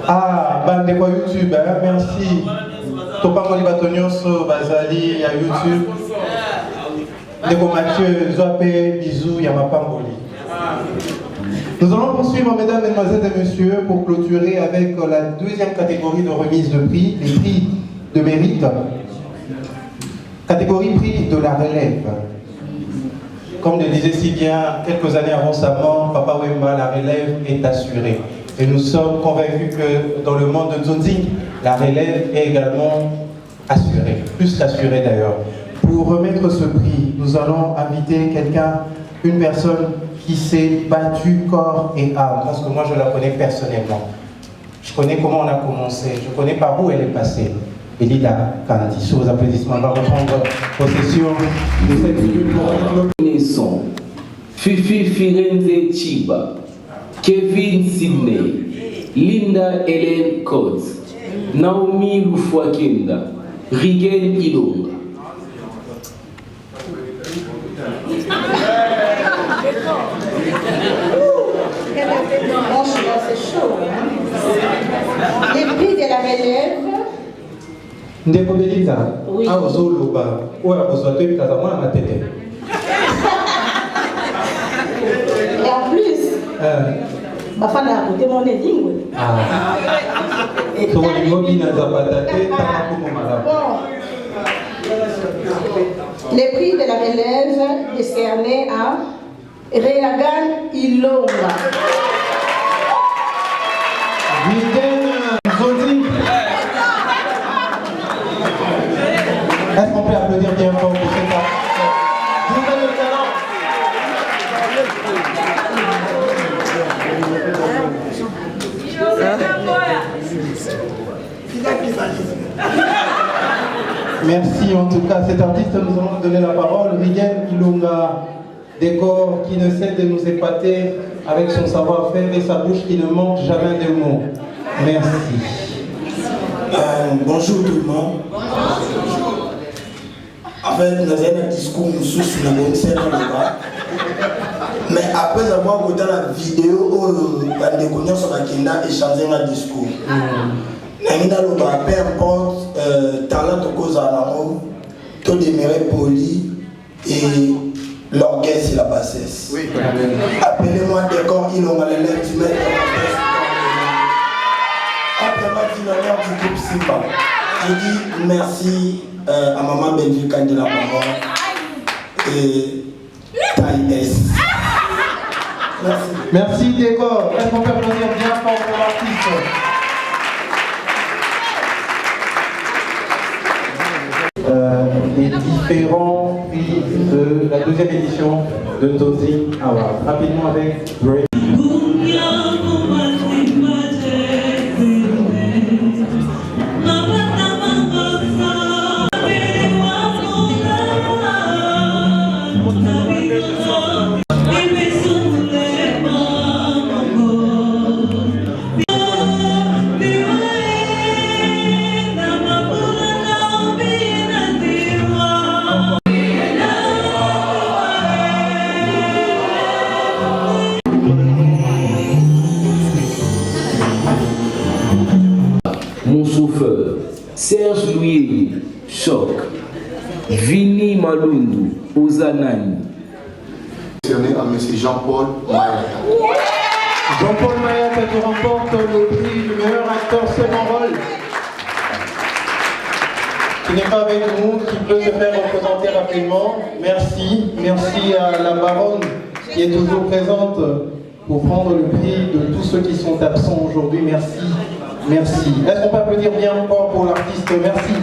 Ah, bande quoi YouTube, hein? Merci. Topangoli Batonyoso, Bazali, à YouTube. Ndeko Mathieu, Zoapé, bisous, Yamapangoli. Nous allons poursuivre, mesdames, mesdemoiselles et messieurs, pour clôturer avec la deuxième catégorie de remise de prix, les prix de mérite. Catégorie prix de la relève. Comme le disait si bien quelques années avant sa mort, Papa Wemba, la relève est assurée. Et nous sommes convaincus que dans le monde de Nzonzi, la relève est également assurée, plus qu'assurée d'ailleurs. Pour remettre ce prix, nous allons inviter quelqu'un, une personne qui s'est battue corps et âme, parce que moi je la connais personnellement. Je connais comment on a commencé, je connais par où elle est passée. Elida Kandi, sous vos applaudissements, va reprendre possession de cette tribune pour Connaissons Fifi Firenze Chiba, Kevin Sidney, Linda Hélène Coates, Naomi Lufwakenda, Rigel Ilonga. Franchement, c'est chaud. relève. Ndeko Belisa. Oui. Ah, Zoloba. Ouais, vous souhaitez que ça soit ma tête. Et en plus, ma femme a écouté mon énigme. Ah. Et bon. Les prix de la relève décernés à Réagan Ilonga. Est-ce qu'on peut applaudir bien fort pour cette artiste? Vous avez le talent. Merci en tout cas. Cet artiste, nous allons donner la parole. Rigen Ilonga, décor qui ne cesse de nous épater avec son savoir-faire et sa bouche qui ne manque jamais de mots. Merci. Bonjour tout le monde. En fait, nous avons un discours sous la bonne scène, mais après avoir regardé la vidéo où les connaissances sur la Kenda échanger un discours, peu importe talent de cause à l'amour, tout demeurer poli et l'orgueil c'est la bassesse. Oui. Appelez-moi décor, il aura les lèvres du maître. Après-moi, dit l'honneur du groupe Sipa. Je dis merci à maman Benvika de la maman et Taïs. Merci. Merci décor. Est-ce qu'on peut applaudir bien fort pour l'artiste? Les différents prix de la deuxième édition de Nzonzi Award. Rapidement avec Break. Mon chauffeur, Serge Louis, Choc, Vini Malundu, Ozanani. À M. Jean-Paul Mayata. Jean-Paul Mayata qui remporte le prix du meilleur acteur second rôle. Qui n'est pas avec nous, qui peut se faire représenter rapidement. Merci. Merci à la baronne qui est toujours présente pour prendre le prix de tous ceux qui sont absents aujourd'hui. Merci. Merci. Est-ce qu'on peut applaudir bien fort pour l'artiste? Merci.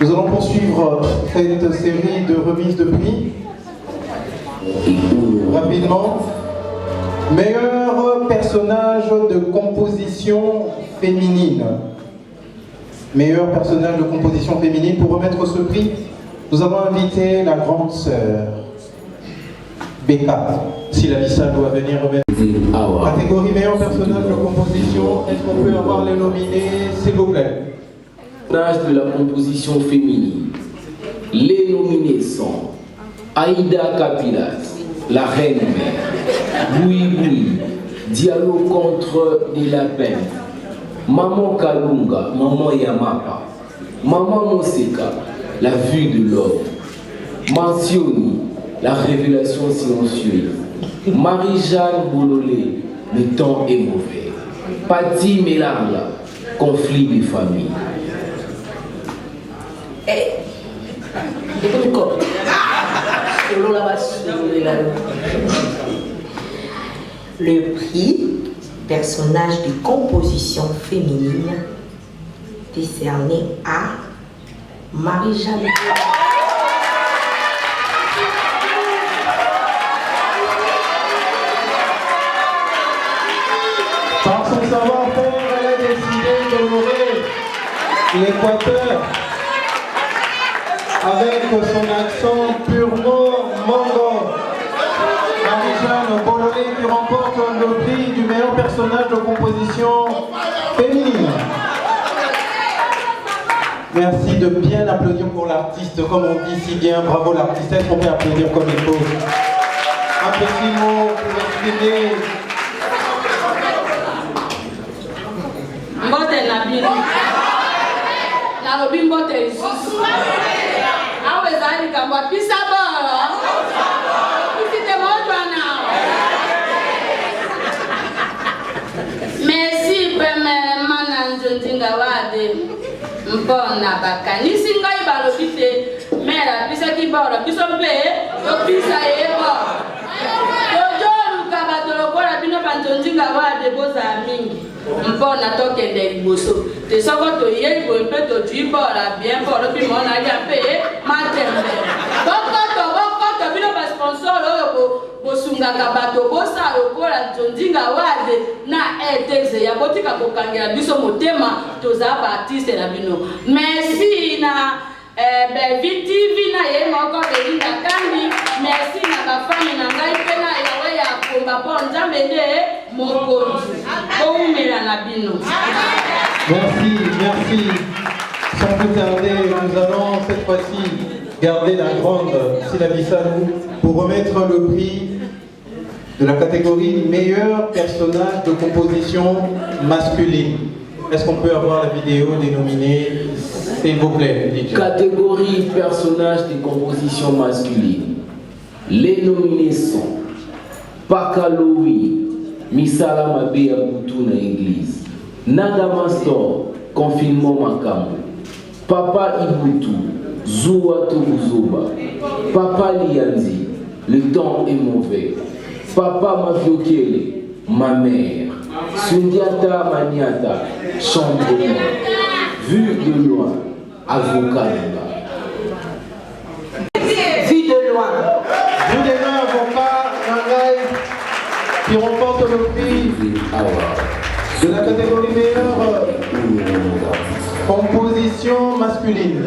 Nous allons poursuivre cette série de remises de prix. Rapidement. Meilleur personnage de composition féminine. Meilleur personnage de composition féminine. Pour remettre ce prix, nous avons invité la grande sœur, Becca. Si la Lisa doit venir remettre. Catégorie meilleur personnage de composition. Est-ce qu'on peut avoir les nominés, s'il vous plaît? Personnage de la composition féminine. Les nominés sont Aïda Kapilas, la reine mère, Boui Boui, Dialogue contre des lapins, Maman Kalunga, Maman Yamapa, Maman Moseka, la vue de l'homme, Mansioni, la révélation silencieuse, Marie-Jeanne Boulolé, le temps est mauvais, Patti Melanga, conflit des familles. Le prix personnage de composition féminine décerné à Marie-Jeanne. Par son savoir-faire, elle a décidé d'honorer l'Équateur avec son accent purement mongol. Marie-Jeanne Bolloré qui remporte le prix du meilleur personnage de composition féminine. Merci de bien applaudir pour l'artiste, comme on dit si bien. Bravo l'artiste, est-ce qu'on peut applaudir comme il faut? Un petit mot pour exprimer nalobi mbote lisusu awa ezali likambo apisa bolo isite mojwana. Merci premièrement na Nzonzinga Wade mpona bakanisi ngai balobi te mere apisaki bolo biso mpe topisa ye bolo tozoluka bato lokola bino banzonzinga Wade bozala mingi mpona tokende liboso te soko toyei boye mpe tozwi bola bien bolo mpi mona alia mpe matembe bokoto bino basponsor oyo bosungaka bato bosala lokola Nzonzinga Wade na eteze ya botika kokangela biso motema tozala baartiste na bino. Merci na Belleville TV na ye moko Belinda Kandi. Merci na bafami na ngai mpe na yawe ya komba mpo nzambe nde mokonzi koumela na bino. Merci. Sans plus tarder, nous allons cette fois-ci garder la grande Syllabi Salou pour remettre le prix de la catégorie meilleur personnage de composition masculine. Est-ce qu'on peut avoir la vidéo des nominés, s'il vous plaît, DJ? Catégorie personnage de composition masculine. Les nominés sont Pakaloui, Misala Mabeya Boutou na église, Nadamastor, confinement Makambo, Papa Ibutu, Zoua Tourouzoba, Papa Lianzi, le temps est mauvais, Papa Mafiokele, ma mère, Sundiata Maniata, chambre noire, vue de loin, avocat Vue de loin. Vue de loin, avocat Nangai, qui remporte le prix de la catégorie meilleure composition masculine.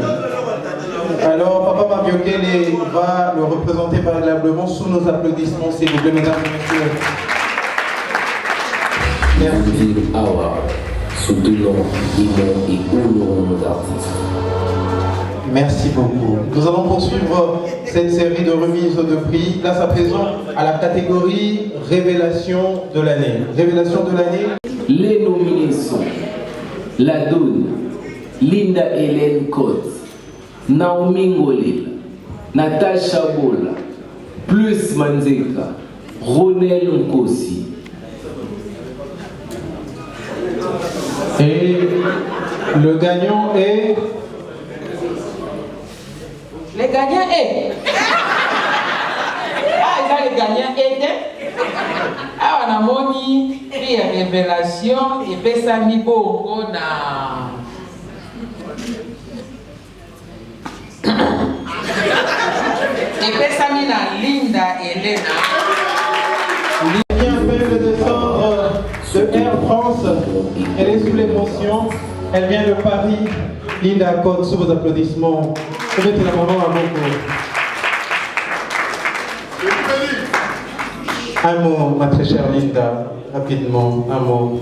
Alors, Papa Mafiokele va le représenter valablement sous nos applaudissements, s'il vous plaît, mesdames et messieurs. Merci. Soutenons, aimons et honorons nos artistes. Merci beaucoup. Nous allons poursuivre cette série de remises de prix. Place à présent à la catégorie Révélation de l'année. Révélation de l'année. Les nominés sont La Donne, Linda Hélène Cotte, Naomi Ngolila, Natasha Bola, Plus Manzeka, Ronel Nkosi. Et le gagnant est... Le gagnant est... Ah, le gagnant était... Ah, on a mis prix à révélation et puis ça mis beaucoup na... Et puis ça mis na Linda Elena. Il vient à peine de descendre de Air France. Elle est sous l'émotion. Elle vient de Paris. Linda Cotte, sous vos applaudissements. Mettez la maman à beaucoup. Un mot, ma très chère Linda, rapidement, un mot.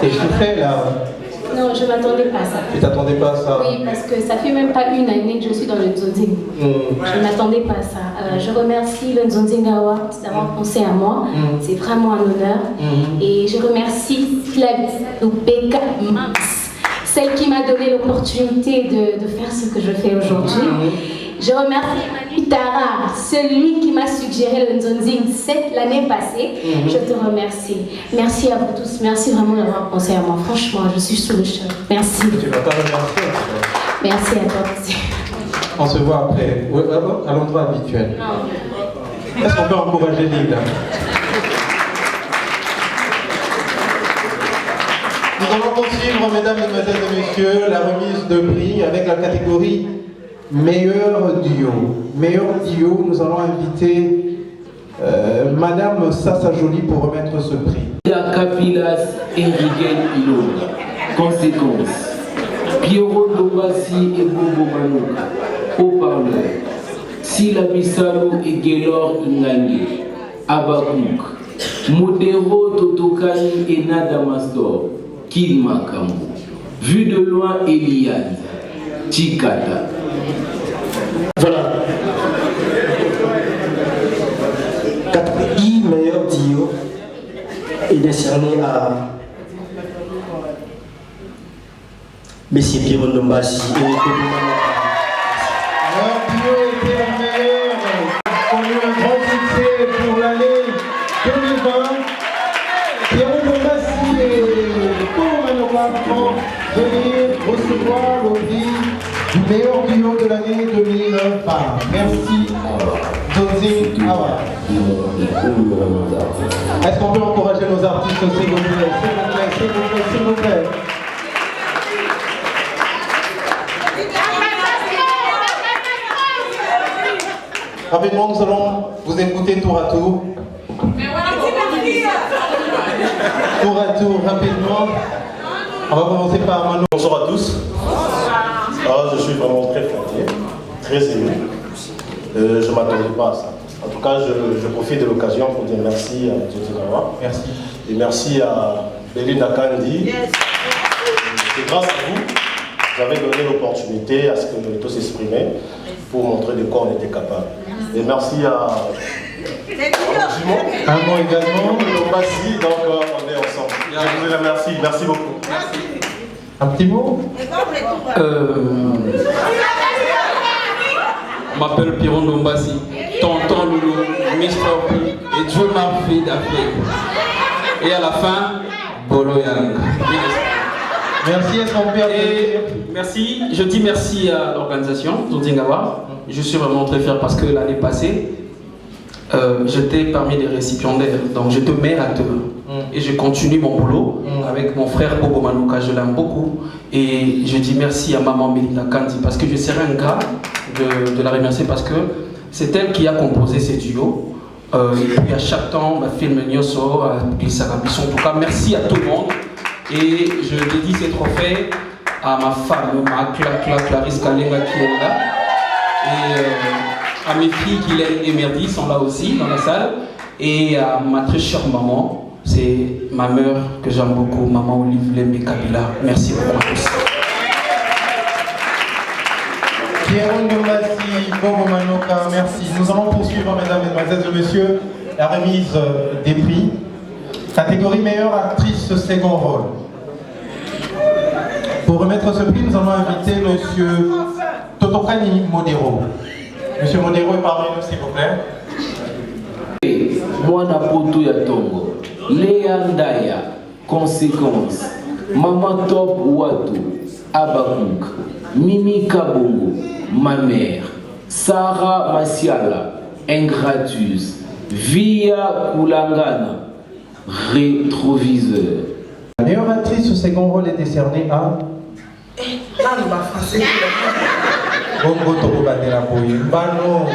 T'es chiffrée là? Non, je ne m'attendais pas à ça. Tu t'attendais pas à ça? Oui, parce que ça fait même pas une année que je suis dans le Nzonzing. Je ne m'attendais pas à ça. Je remercie le Nzonzing Award d'avoir pensé à moi. C'est vraiment un honneur. Et je remercie Beka Mams, celle qui m'a donné l'opportunité de faire ce que je fais aujourd'hui. Je remercie Manu Tara, celui qui m'a suggéré le Nzonzing l'année passée. Je te remercie. Merci à vous tous. Merci vraiment d'avoir pensé à moi. Franchement, je suis sous le choc. Merci. Tu vas pas remercier. Merci à toi aussi. On se voit après, à l'endroit habituel. Est-ce qu'on peut encourager Linda? Nous allons poursuivre, mesdames, mesdemoiselles et messieurs, la remise de prix avec la catégorie meilleur duo. Meilleur duo, nous allons inviter Madame Sassa Jolie pour remettre ce prix. La Capilas Enrique Ilona. Conséquence. Pierrot Lobassi et Bobo Manuka. Haut-parleur. Syllabi Salou et Gaylor Ingange. Abakouk. Modero Totokani et Nadamastor. Kid Makambo. Vue de loin Eliane. Chikata. Voilà. Catégorie meilleur duo est décerné à Monsieur Pierre Ndombasi et M. Leur duo était le meilleur, connu un grand succès pour l'année 2020. Pierre Ndombasi et Paul Manoka vont venir recevoir le prix du meilleur duo de l'année 2020. Merci, Zonzing Awa. Est-ce qu'on peut encourager nos artistes, s'il vous plaît, s'il vous plaît, s'il vous plaît, s'il vous plaît. Rapidement, nous allons vous écouter tour à tour. Tour à tour, rapidement. On va commencer par Manu. Bonsoir à tous. Je suis vraiment très flatté, très ému. Je ne m'attendais pas à ça. En tout cas, je profite de l'occasion pour dire merci à Djotinawa. Merci. Et merci à Belinda Kandi. C'est grâce à vous, vous avez donné l'opportunité à ce que nous tous s'exprimer pour montrer de quoi on était capable. Et merci à un mot également. Merci, donc on est ensemble. Je vous remercie, merci beaucoup. Merci. Un petit mot. Je m'appelle Pierre Ndombasi, tonton Loulou, Miss Poppy, et Dieu m'a fait d'Afrique. Et à la fin, Bolo Yang. Merci, est-ce qu'on peut merci, je dis merci à l'organisation Zonzingawa. Je suis vraiment très fier parce que l'année passée, j'étais parmi les récipiendaires, donc j'étais meilleur acteur. Et je continue mon boulot avec mon frère Bobo Manuka, je l'aime beaucoup. Et je dis merci à maman Belinda Kandi parce que je serais un gars de la remercier parce que c'est elle qui a composé ces duos. Et puis à chaque temps, ma film Nyoso, en tout cas, merci à tout le monde. Et je dédie ces trophées à ma femme, Clarisse Kalenga qui est là. Et à mes filles Guylaine et Merdi sont là aussi dans la salle. Et à ma très chère maman, c'est ma mère que j'aime beaucoup, maman Olive Lembe Kabila. Merci beaucoup à tous. Pierre Ndombasi, Bobo Manoka, merci. Nous allons poursuivre, mesdames, mesdemoiselles et messieurs, la remise des prix. Catégorie meilleure actrice second rôle. Pour remettre ce prix, nous allons inviter monsieur Totokani Modero. Monsieur Modero est parmi nous, s'il vous plaît. Mwana poto ya tongo, Léa Ndaya, conséquence, Mama Top Watu, Abakunk, Mimi Kabongo, ma mère, Sarah Masiala, Ingratus, Via Kulangana, Rétroviseur. La meilleure actrice au second rôle est décernée à Bongo Tokobatela Boye. Bano,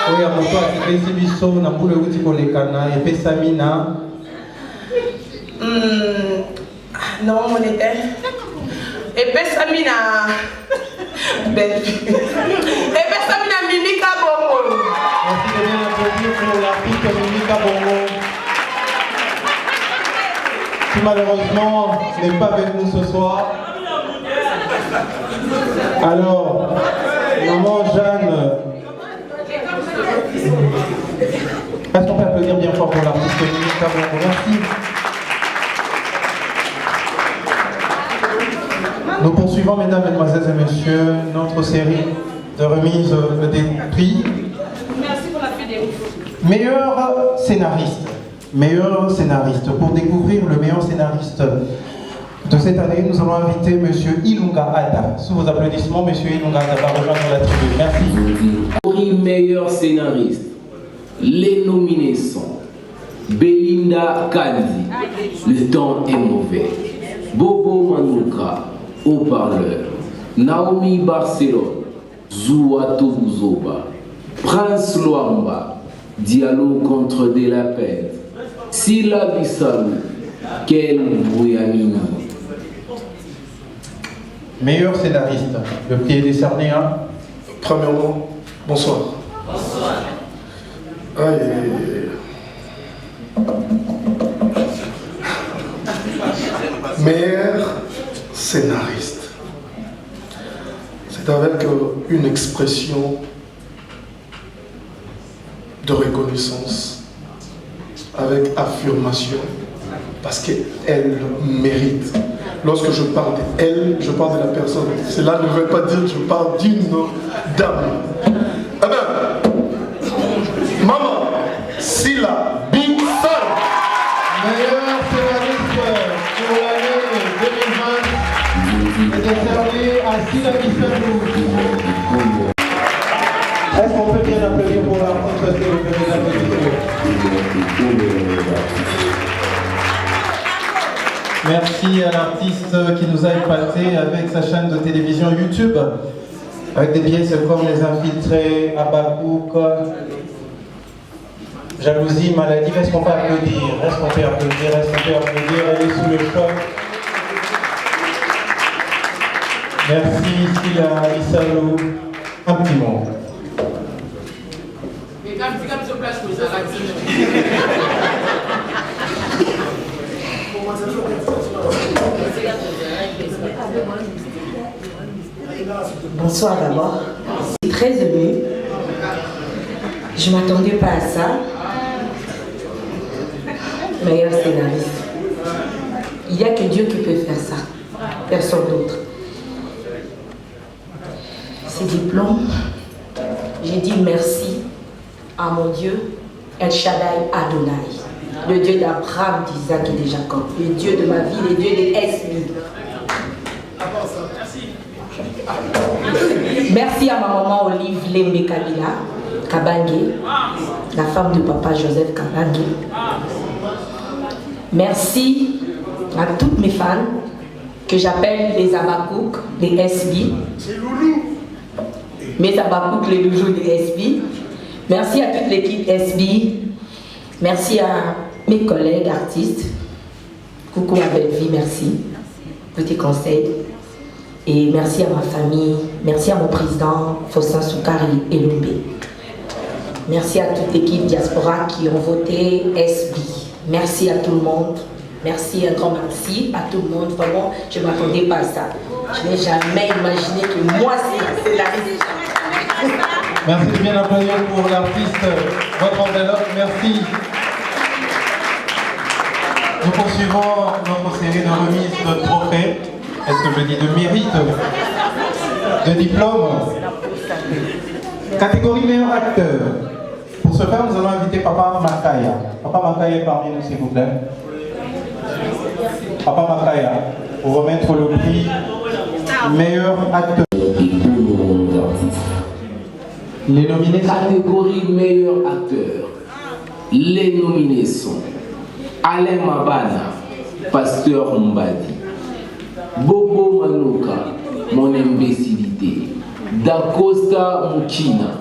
Oya Moto Atipesi Biso, Nampule Uti Kolekana, Epesamina. Non, mon était. Epesamina. Belle fille. Epesamina Mimika Bongo. Merci de bien applaudir pour l'artiste Mimika Bongo. Qui malheureusement n'est pas avec nous ce soir. Alors, maman Jeanne, est-ce qu'on peut applaudir bien fort pour l'artiste Mimika Bongo? Merci. Nous poursuivons, mesdames, mesdemoiselles et messieurs, notre série de remise des prix. Merci pour la fidélité. Meilleur scénariste. Meilleur scénariste. Pour découvrir le meilleur scénariste de cette année, nous allons inviter M. Ilunga Ada. Sous vos applaudissements, M. Ilunga Ada va rejoindre la tribune. Merci. Prix meilleur scénariste. Les nominés sont Belinda Kandi, Le temps est mauvais. Bobo Manuka, Haut-parleur. Naomi Barcelone, Zouato Bouzoba. Prince Luamba, Dialogue contre des lapins. Sila Bissalou, Kel Bouyamini. Meilleur scénariste. Le prix est décerné à... Premièrement, bonsoir. Bonsoir. Meilleur scénariste. C'est avec une expression de reconnaissance, avec affirmation parce qu'elle mérite. Lorsque je parle d'elle, je parle de la personne. Cela ne veut pas dire que je parle d'une dame. Eh bien, maman, Sila Binson, meilleur scénariste pour l'année 2020, est décerné à Sila Binson. Est-ce qu'on peut bien applaudir pour la France de Merci à l'artiste qui nous a épaté avec sa chaîne de télévision YouTube, avec des pièces comme Les Infiltrés, Abakouk, Jalousie, Maladie. Est-ce qu'on peut applaudir? Est-ce qu'on peut applaudir? Est-ce qu'on peut applaudir? Elle est sous le choc. Merci Sila Issalou. Un petit mot. Bonsoir d'abord. Je suis très émue. Je ne m'attendais pas à ça. Meilleur scénariste. Il n'y a que Dieu qui peut faire ça. Personne d'autre. Ces diplômes, j'ai dit merci à mon Dieu, El Shaddai Adonai, le Dieu d'Abraham, d'Isaac et de Jacob, le Dieu de ma vie, le Dieu des Esmi. Merci à ma maman Olive Lembe Kabila, Kabange, la femme de papa Joseph Kabange. Merci à toutes mes fans que j'appelle les Abakouk, les SB. Mes Abakouk, les loulous des SB. Merci à toute l'équipe SB. Merci à mes collègues artistes. Coucou ma belle vie, merci pour tes conseils. Et merci à ma famille, merci à mon président Faustin Soukari et Lumbe. Merci à toute l'équipe diaspora qui ont voté SB. Merci à tout le monde. Merci, un grand merci à tout le monde. Vraiment, je ne m'attendais pas à ça. Je n'ai jamais imaginé que moi, c'est la réussite. Merci de bien applaudir pour l'artiste, votre enveloppe. Merci. Nous poursuivons notre série de remises de trophées. Est-ce que je dis de mérite, de diplôme? Catégorie meilleur acteur. Pour ce faire, nous allons inviter Papa Makaya. Papa Makaya est parmi nous, s'il vous plaît. Papa Makaya, pour remettre le prix meilleur acteur. Les nominés sont... Catégorie meilleur acteur. Les nominés sont Alain Mabana, Pasteur Mbadi, Bobo Manoka, Mon imbécilité, Dacosta Mukina,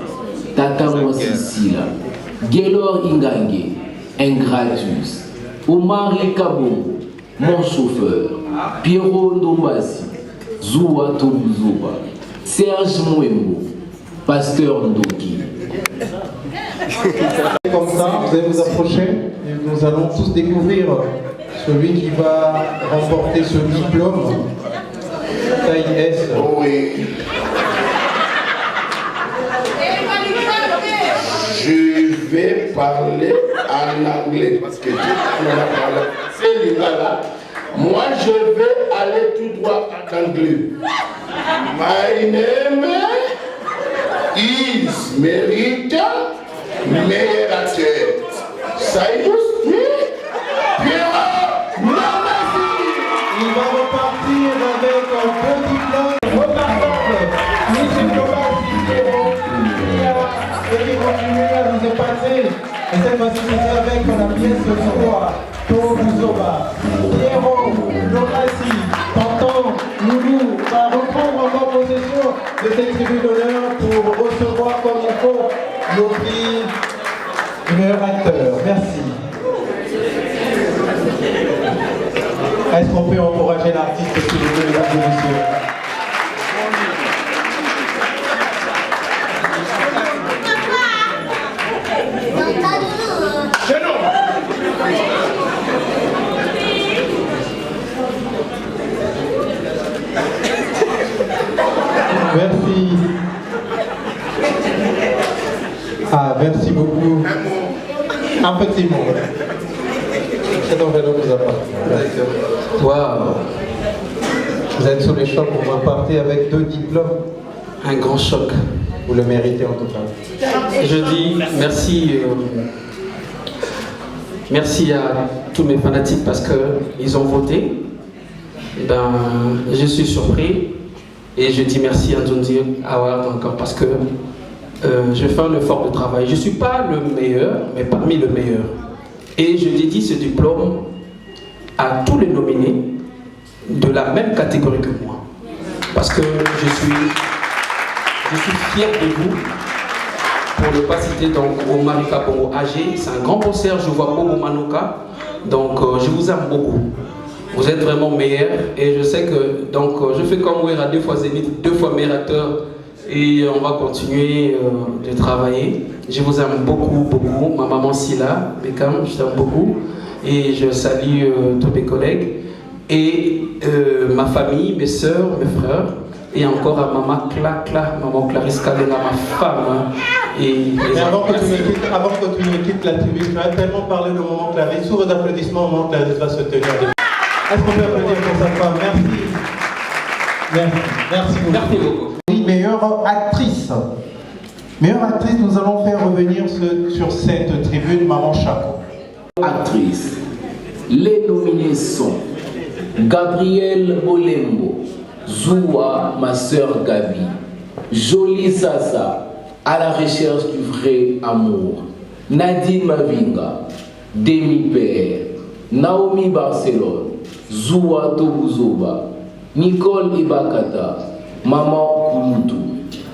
Tata Mwasisila, Gelor Ingange, Ingratus, Omar Kabongo, Mon chauffeur, Pierrot Ndombasi, Zoua Tobuzoba, Serge Mwembo, Pasteur Ndoki. Comme ça, vous allez vous approcher et nous allons tous découvrir celui qui va remporter ce diplôme. Taille S. Oh oui. Je vais parler en anglais parce que c'est là. Moi, je vais aller tout droit en anglais. My name is Merita meilleur acteur. Saïdous Pierrot Mamasi. Il va repartir avec un beau diplôme remarquable. Monsieur Thomas Pierrot qui continue à nous épater. Et cette fois-ci, c'est avec la pièce Zoua Tobuzoba. Pierrot Lomasi, Tonton Loulou, va reprendre encore possession de cette tribune d'honneur pour recevoir comme il faut le prix du meilleur acteur. Merci. Est-ce qu'on peut encourager l'artiste, s'il vous plaît, mesdames et messieurs? Merci. Ah, merci beaucoup. Un petit mot. Cette enveloppe vous appartient. Waouh. Vous êtes sous les chocs, vous repartez avec 2 diplômes. Un grand choc. Vous le méritez en tout cas. Je dis merci, merci à tous mes fanatiques parce qu'ils ont voté. Et ben, je suis surpris et je dis merci à Nzonzi Award encore parce que je fais un effort de travail. Je ne suis pas le meilleur, mais parmi les meilleurs. Et je dédie ce diplôme à tous les nominés de la même catégorie que moi. Parce que je suis fier de vous. Pour ne pas citer donc Omarika Bongo AG, c'est un grand concert, je vois Bobo Manoka, donc je vous aime beaucoup. Vous êtes vraiment meilleurs et je sais que donc je fais comme Ouera 2 fois Zénith, 2 fois meilleur acteur et on va continuer de travailler. Je vous aime beaucoup, beaucoup. Ma maman Silla, Beckham, je t'aime beaucoup et je salue tous mes collègues et ma famille, mes soeurs, mes frères. Et encore à maman maman Clarisse Kalena, ma femme. Et avant que tu ne quittes la tribune, tu as tellement parlé de moment Clarisse. Sous vos applaudissements, moment Clarisse va se tenir. Est-ce qu'on peut applaudir pour sa femme? Merci. Merci beaucoup. Oui, meilleure actrice. Meilleure actrice, nous allons faire revenir sur cette tribune Maman Chaco. Actrice. Les nominés sont Gabrielle Bolembo, Zoua, ma sœur Gabi, Jolie Sasa, à la recherche du vrai amour, Nadine Mavinga, Demi Père, Naomi Barcelone, Zoua Tobuzoba, Nicole Ibakata, Maman Kulutu,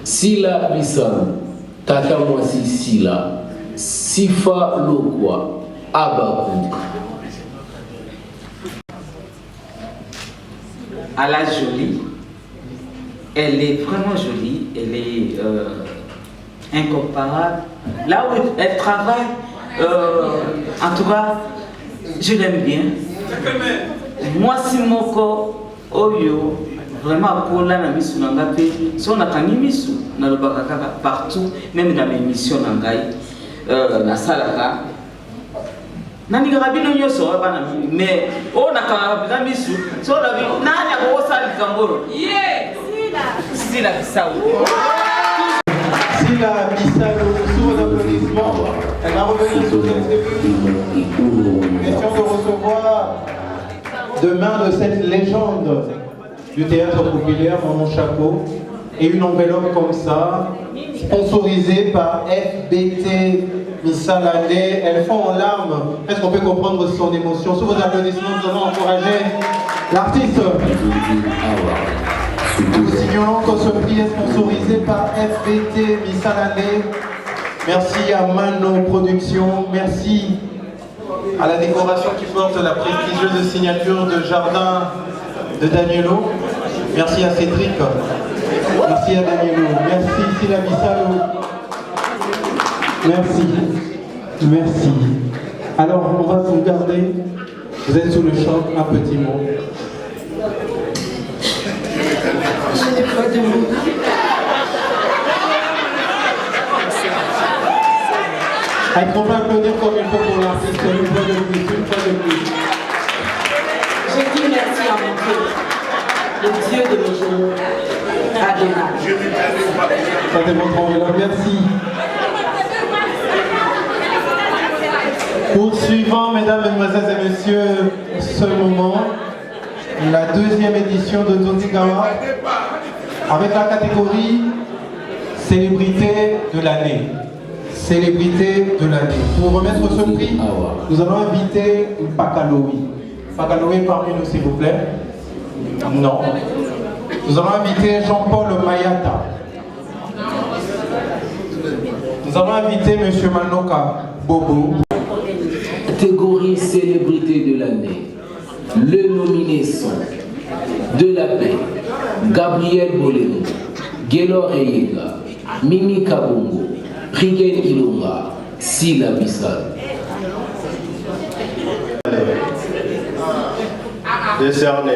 Sila Bissanou, Tata Mwasi Sila, Sifa Lokwa, Abakou. À la jolie, elle est vraiment jolie, elle est incomparable. Là où elle travaille, en tout cas, je l'aime bien. Moi, si mon corps, Oyo, vraiment, pour la misu nangape, si on a kani misu, na le bakaka partout, même dans mes missions nangai, na salaka. Nani garabino nyoso bana mais on a quand misu so la bi nani ko sali kamboro yeah sila Bissau sous vos applaudissements elle va revenir sur cette tribune. Question de recevoir demain de cette légende du théâtre populaire Maman Chaco et une enveloppe comme ça sponsorisée par FBT Missalane. Elles font en larmes. Est-ce qu'on peut comprendre son émotion? Sous vos applaudissements, nous allons encourager l'artiste. Nous signalons que ce prix est sponsorisé par FBT Missalane. Merci à Mano Productions. Merci à la décoration qui porte la prestigieuse signature de Jardin de Danielo. Merci à Cédric. Merci à Danielo. Merci Sila Bissalo. Merci. Merci. Alors, on va vous garder. Vous êtes sous le choc. Un petit mot. Je n'ai pas de mots. Est-ce qu'on peut applaudir comme il faut pour l'artiste une fois de plus, une fois de plus. Je dis merci à mon Dieu, le Dieu de mes jours, Adonai. Ça c'est votre enveloppe, merci. Poursuivant, mesdames, mesdemoiselles et messieurs, ce moment, la deuxième édition de Nzonzi Award avec la catégorie Célébrité de l'année. Célébrité de l'année. Pour remettre ce prix, nous allons inviter Pakaloui. Pakaloui parmi nous, s'il vous plaît. Non. Nous allons inviter Jean-Paul Mayata. Nous allons inviter M. Manoka Bobo. Catégorie Célébrité de l'année. Le nominé sont De la Paix, Gabriel Bolémo, Gélor Eyega, Mimi Kabongo, Rigen Ilonga, Sila Bissal. Décerné.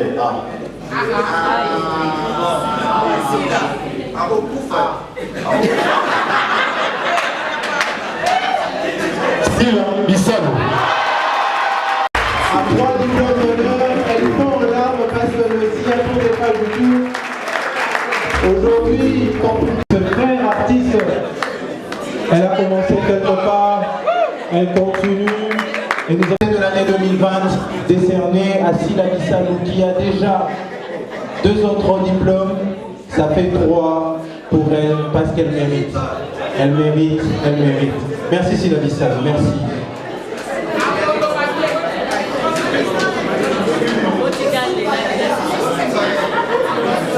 Sila Bissal. à 3 diplômes d'honneur. Elle fond en larmes parce que le signature n'est pas du tout. Aujourd'hui, ce frère artiste, elle a commencé quelque part, elle continue. Et nous avons de l'année 2020 décerné à Sila Bissalou qui a déjà 2 autres diplômes. Ça fait 3 pour elle parce qu'elle mérite. Elle mérite, elle mérite. Merci Sila Bissalou, merci.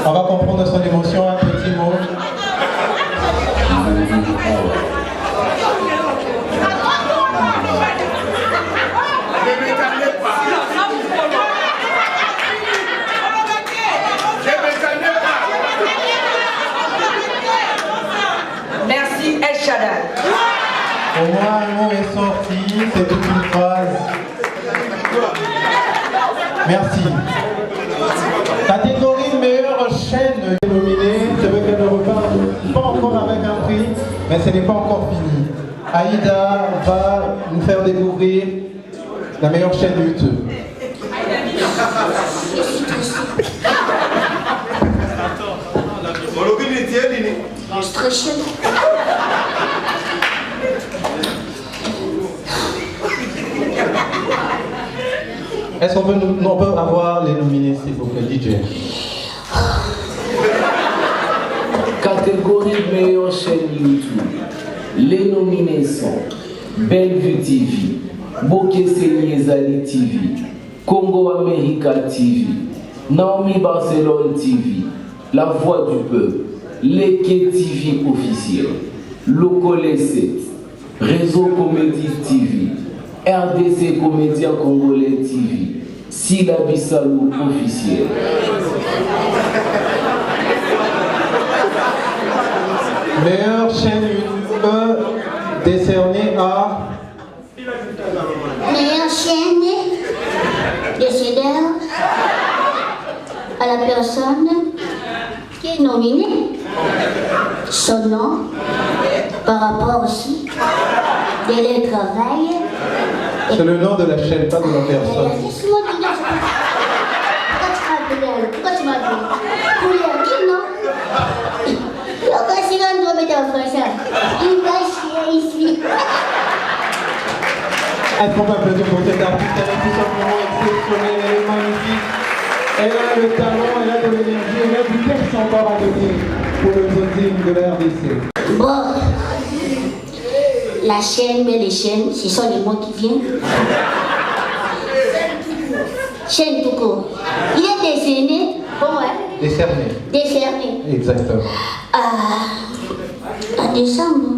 On va comprendre son émotion, un petit mot. Merci El Shaddai. Au moins un mot est sorti, c'est toute une phrase. Merci. Catégorie meilleure chaîne nominée, c'est vrai qu'elle ne repart pas encore avec un prix, mais ce n'est pas encore fini. Aïda va nous faire découvrir la meilleure chaîne YouTube. Est-ce qu'on peut avoir les nominés, s'il vous plaît, DJ? Catégorie meilleure chaîne YouTube. Les nominés sont Bellevue TV, Bokeseni Ezali TV, Congo America TV, Naomi Barcelone TV, La Voix du Peuple, Leke TV officiel, Lokole 7, Réseau Comédie TV, RDC Comédien Congolais TV, Sila Bissalou officiel. Meilleure chaîne YouTube décernée à... Meilleure chaîne décédée à la personne qui est nominée, son nom, par rapport aussi, de leur travail. C'est le nom de la chaîne, pas de la personne. Pourquoi tu m'as dit? Pour leur dire non. Pourquoi c'est là qu'on met en français? Il va chier ici. Est-ce qu'on peut applaudir pour cette artiste? Elle est tout simplement exceptionnelle, elle est magnifique. Elle a le talent, elle a de l'énergie, elle a du texte encore à donner pour le voting de la RDC. Bon, la chaîne, mais les chaînes, ce sont les mots qui viennent. Chaîne tout court. Il est décerné, bon ouais. Décerné. Décerné. Exactement. À décembre.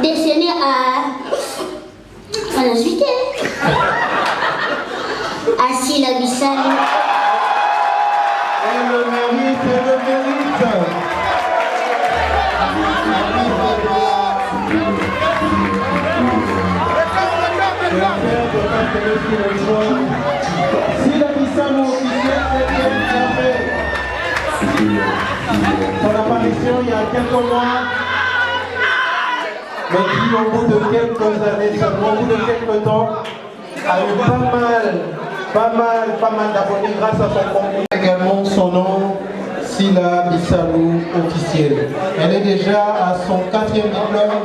Décerné à la suite. À Sila Bissalou. Elle le mérite, elle le mérite. Sila Bissalou officiel, son apparition il y a quelques mois, mais qui au bout de quelques années, seulement au bout de quelques temps, a eu pas mal d'abonnés grâce à son contenu. Également son nom, Sila Bissalou officiel. Elle est déjà à son 4e diplôme.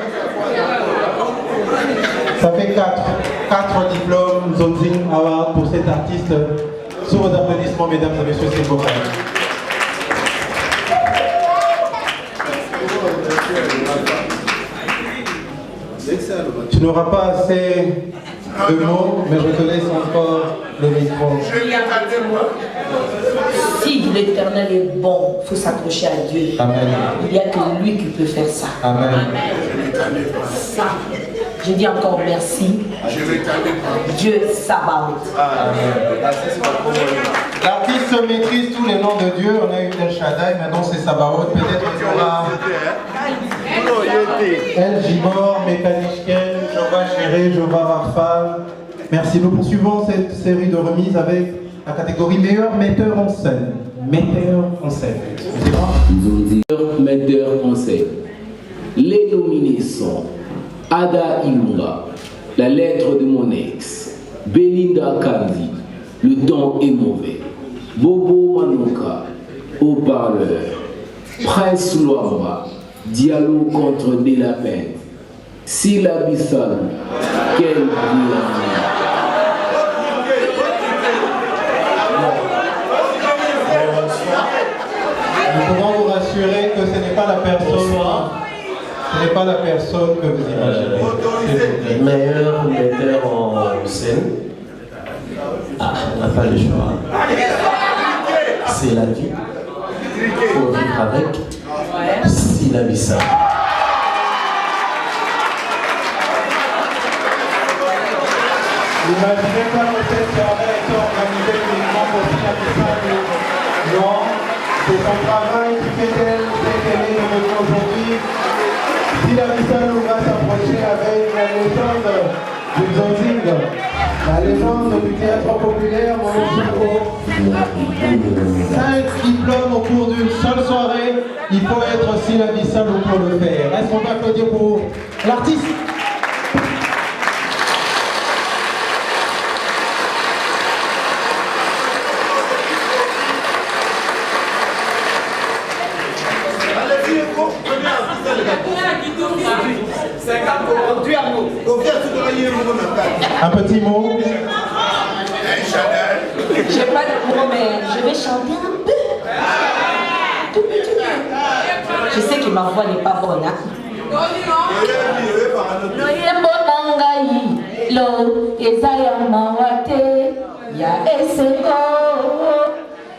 Ça fait 4 diplômes Zonzing Award pour cet artiste. Sous vos applaudissements, mesdames et messieurs, c'est beau. Tu n'auras pas assez de mots, mais je te laisse encore le micro. Si l'Éternel est bon, il faut s'accrocher à Dieu. Amen. Il n'y a que lui qui peut faire ça. Amen. Je dis encore merci. Dieu Sabaoth. L'artiste maîtrise tous les noms de Dieu. On a eu El Shaddai, maintenant c'est Sabaoth. Peut-être qu'il y aura El Gibor, Mekanishken, Jova Chéré, Jova Rafal. Merci. Nous poursuivons cette série de remises avec la catégorie meilleur metteur en scène. Metteur en scène. Metteur en scène. Les nominés sont Ada Ilunga, La lettre de mon ex, Belinda Kandi, le temps est mauvais. Bobo Manoka, haut-parleur. Prince Luamba, dialogue contre Delapin. Sila Bissal, quel Nous pouvons vous rassurer que ce n'est pas la personne. Ce n'est pas la personne que vous imaginez. Meilleur metteur en scène. Ah, on n'a pas le choix. C'est la vie. Il faut vivre avec. Sila Bissal. N'imaginez pas que cette soirée est organisée uniquement pour Sila Bissal. Non, c'est son travail qui fait d'elle ce qu'elle est devenue aujourd'hui. Sila Bissal nous va s'approcher avec la légende du Zonzing, la légende du théâtre populaire, mon Chico. 5 diplômes au cours d'une seule soirée, il faut être Sila Bissal pour le faire. Est-ce qu'on peut applaudir pour l'artiste? Un petit mot. J'ai pas de mots, mais je vais chanter un peu. Tout petit peu. Je sais que ma voix n'est pas bonne. Hein? Lo ezaya mawate ya eseko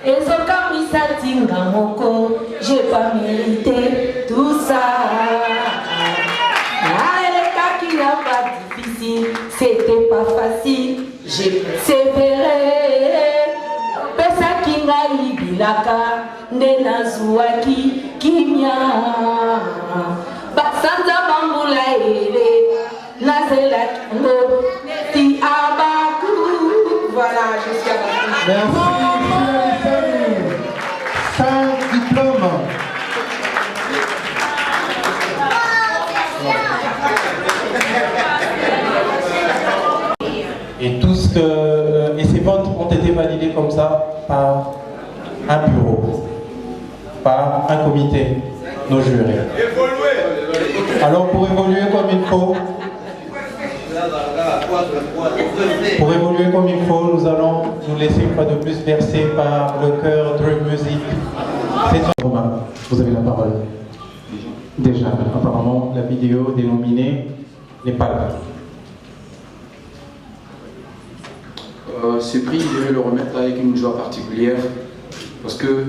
ezokamisa tinga moko, j'ai pas mérité tout ça. C'était pas facile, j'ai persévéré. Pesa kinga ibilaka, nena zuaki kimia. Basanza bambula ele, nazela kingo, ti abaku. Voilà, jusqu'à la fin. Merci, 5 diplômes. Et et ces votes ont été validés comme ça par un bureau, par un comité, nos jurés. Alors pour évoluer comme il faut, nous allons nous laisser une fois de plus verser par le chœur Dream Music. Romain, vous avez la parole. Déjà, apparemment, la vidéo dénominée n'est pas là. Ce prix, je vais le remettre avec une joie particulière parce que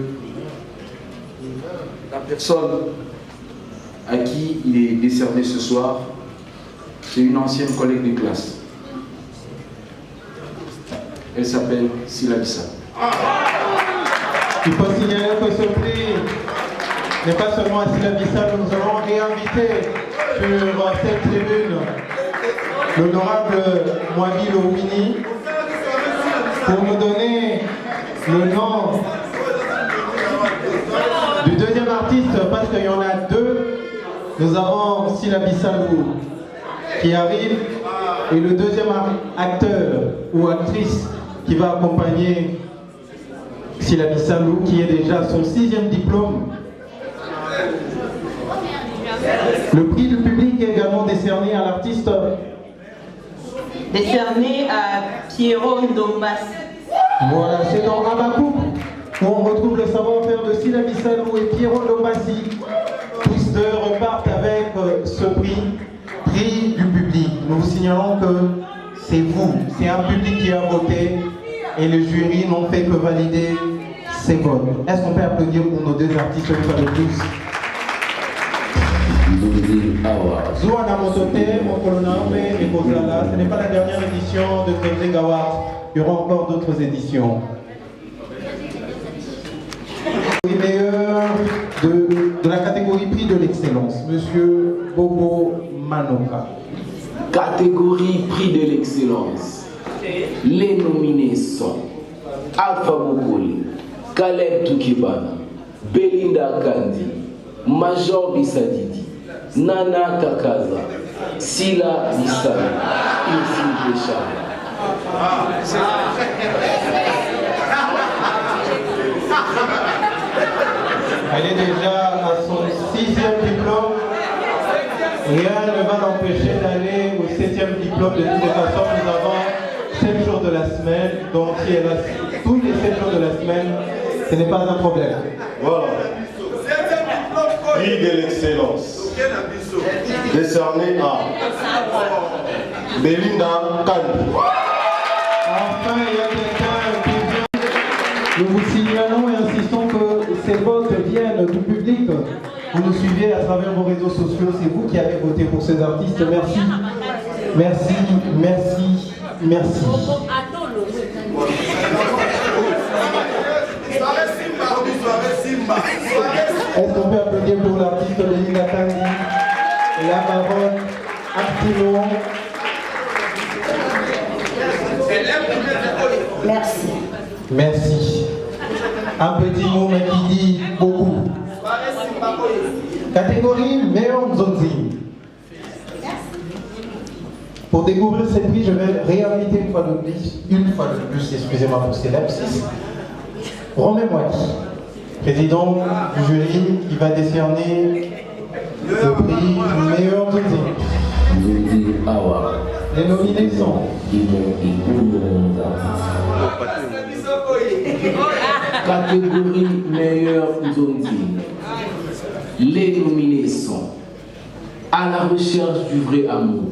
la personne à qui il est décerné ce soir, c'est une ancienne collègue de classe. Elle s'appelle Sila Bissal. Il faut signaler que ce prix n'est pas seulement à Sila Bissal, nous allons réinviter sur cette tribune l'honorable Mwabi Lowini pour nous donner le nom du deuxième artiste, parce qu'il y en a deux. Nous avons Sila Bissal qui arrive et le deuxième acteur ou actrice qui va accompagner Sila Bissal qui est déjà son 6e diplôme. Le prix du public est également décerné à l'artiste. Décerné à Pierrot Ndombas. Voilà, c'est dans Abakou où on retrouve le savoir-faire de Sila Bissal et Pierrot Ndombasi. Tous deux repartent avec ce prix du public. Nous vous signalons que c'est vous, c'est un public qui a voté et les jurys n'ont fait que valider ces votes. Est-ce qu'on peut applaudir pour nos deux artistes une fois de plus? Zouana Motote, mon colonel, et Kozala, ce n'est pas la dernière édition de Zonzing Awards. Il y aura encore d'autres éditions. Le meilleur de la catégorie prix de l'excellence, Monsieur Bobo Manoka. Catégorie prix de l'excellence. Les nominés sont Alpha Mokoli, Caleb Tukibana, Belinda Kandi, Major Bissadidi, Nana Kakaza, Sila Bissal, Ilfi Béchard. Elle est déjà à son 6e diplôme. Rien ne va l'empêcher d'aller au 7e diplôme. De toutes les façons, nous avons 7 jours de la semaine. Donc si elle a tous les 7 jours de la semaine, ce n'est pas un problème. Voilà. Prix de l'excellence. Décerné à Belinda Kandi. Enfin, il y a quelqu'un qui vient. Nous vous signalons et insistons que ces votes viennent du public. Vous nous suivez à travers vos réseaux sociaux. C'est vous qui avez voté pour ces artistes. Merci. Merci, merci, merci. Est-ce qu'on peut applaudir pour l'artiste Belinda Kandi, la baronne Artino? Merci. Merci. Un petit mot mais qui dit beaucoup. Catégorie meilleur Nzonzi. Pour découvrir ces prix, je vais réinviter une fois de plus, excusez-moi pour ces lapsus, Romain Moiti, président du jury qui va décerner le prix meilleur Nzonzi. Nzonzi Award. Les nominés sont catégorie meilleur Nzonzi. Les nominés sont À la recherche du vrai amour,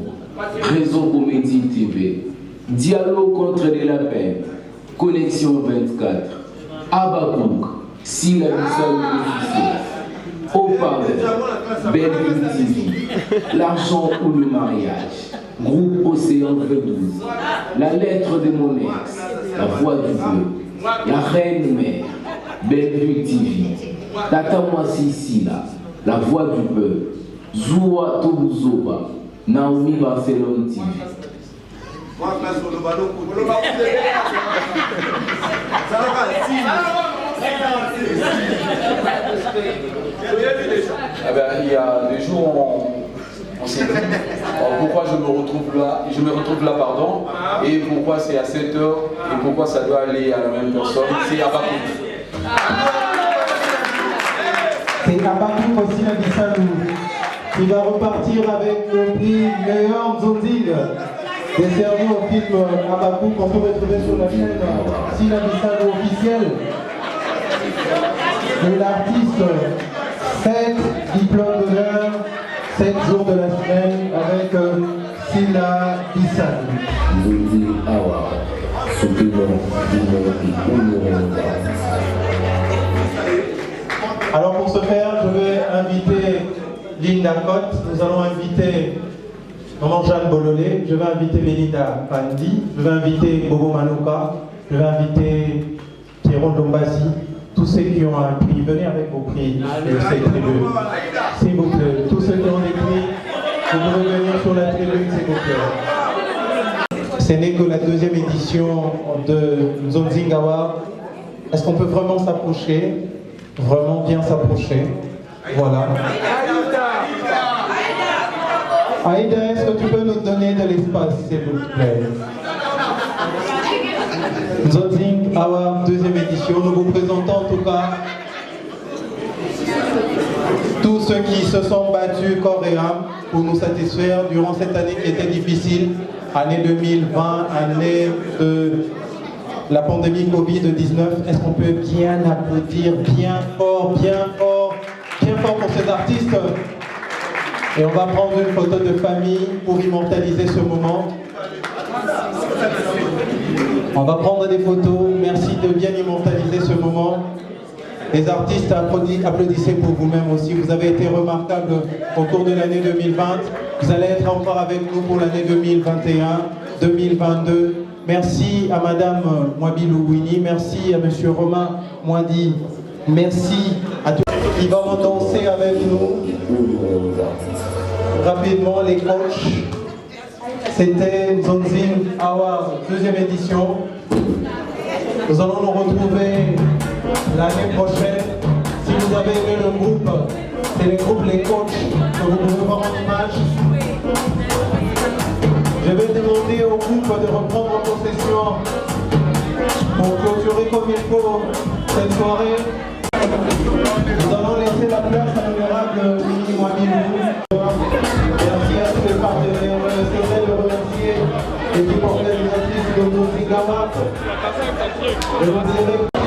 Réseau Comédie TV, Dialogue contre les lapins, Connexion 24, Abakouk, Silla Bissau officiel, Haut-Parleur, Belle TV, L'argent ou le mariage, Groupe Océan V12, La lettre de mon ex, La voix du bleu, La reine mère, Belle TV, Tata Mwasi Silla, La voix du peuple, Zoua Tobuzoba, Naomi Barcelone TV. Eh ben, il y a des jours on s'est dit pourquoi je me retrouve là, pardon, et pourquoi c'est à 7 heures et pourquoi ça doit aller à la même personne, c'est Abakouk. C'est Abakouk aussi la Bissau qui va repartir avec le prix meilleur Nzonzi décerné au film Abakouk qu'on peut retrouver sur la chaîne Silla Bissau officielle de l'artiste. 7 diplômes d'honneur, 7 jours de la semaine avec Silla Bissau. Nzonzi Award. Alors pour ce faire, je vais inviter Linda Cotte, nous allons inviter Maman Jeanne Bololé, je vais inviter Belinda Kandi, je vais inviter Bobo Manuka, je vais inviter Pierrot Dombasi, tous ceux qui ont un prix, venez avec vos prix de cette tribune. S'il vous plaît, tous ceux qui ont des prix, vous pouvez venir sur la tribune, s'il vous plaît. Ce n'est que la 2e édition de Nzonzi Award. Est-ce qu'on peut vraiment s'approcher? Vraiment bien s'approcher. Voilà. Aïda, est-ce que tu peux nous donner de l'espace, s'il vous plaît? Nzonzi Award, 2e édition. Nous vous présentons en tout cas tous ceux qui se sont battus corps et âme pour nous satisfaire durant cette année qui était difficile, année 2020, année de la pandémie Covid-19. Est-ce qu'on peut bien applaudir bien fort pour ces artistes? Et on va prendre une photo de famille pour immortaliser ce moment. On va prendre des photos. Merci de bien immortaliser ce moment. Les artistes, applaudissez pour vous-même aussi. Vous avez été remarquables au cours de l'année 2020. Vous allez être encore avec nous pour l'année 2021, 2022. Merci à Madame Mwabilou Winnie. Merci à Monsieur Romain Mwadi. Merci à tous qui vont danser avec nous. Rapidement, les coachs. C'était Nzonzi Award, 2e édition. Nous allons nous retrouver l'année prochaine. Si vous avez aimé le groupe, c'est le groupe Les Coachs que vous pouvez voir en image. Je vais demander au groupe de reprendre possession pour clôturer comme il faut cette soirée. Nous allons laisser la place à l'honorable Mini Mwamilou. Merci à tous les partenaires. C'est vrai de remercier l'équipe organisatrice de Nzonzingawa. Je vous dirai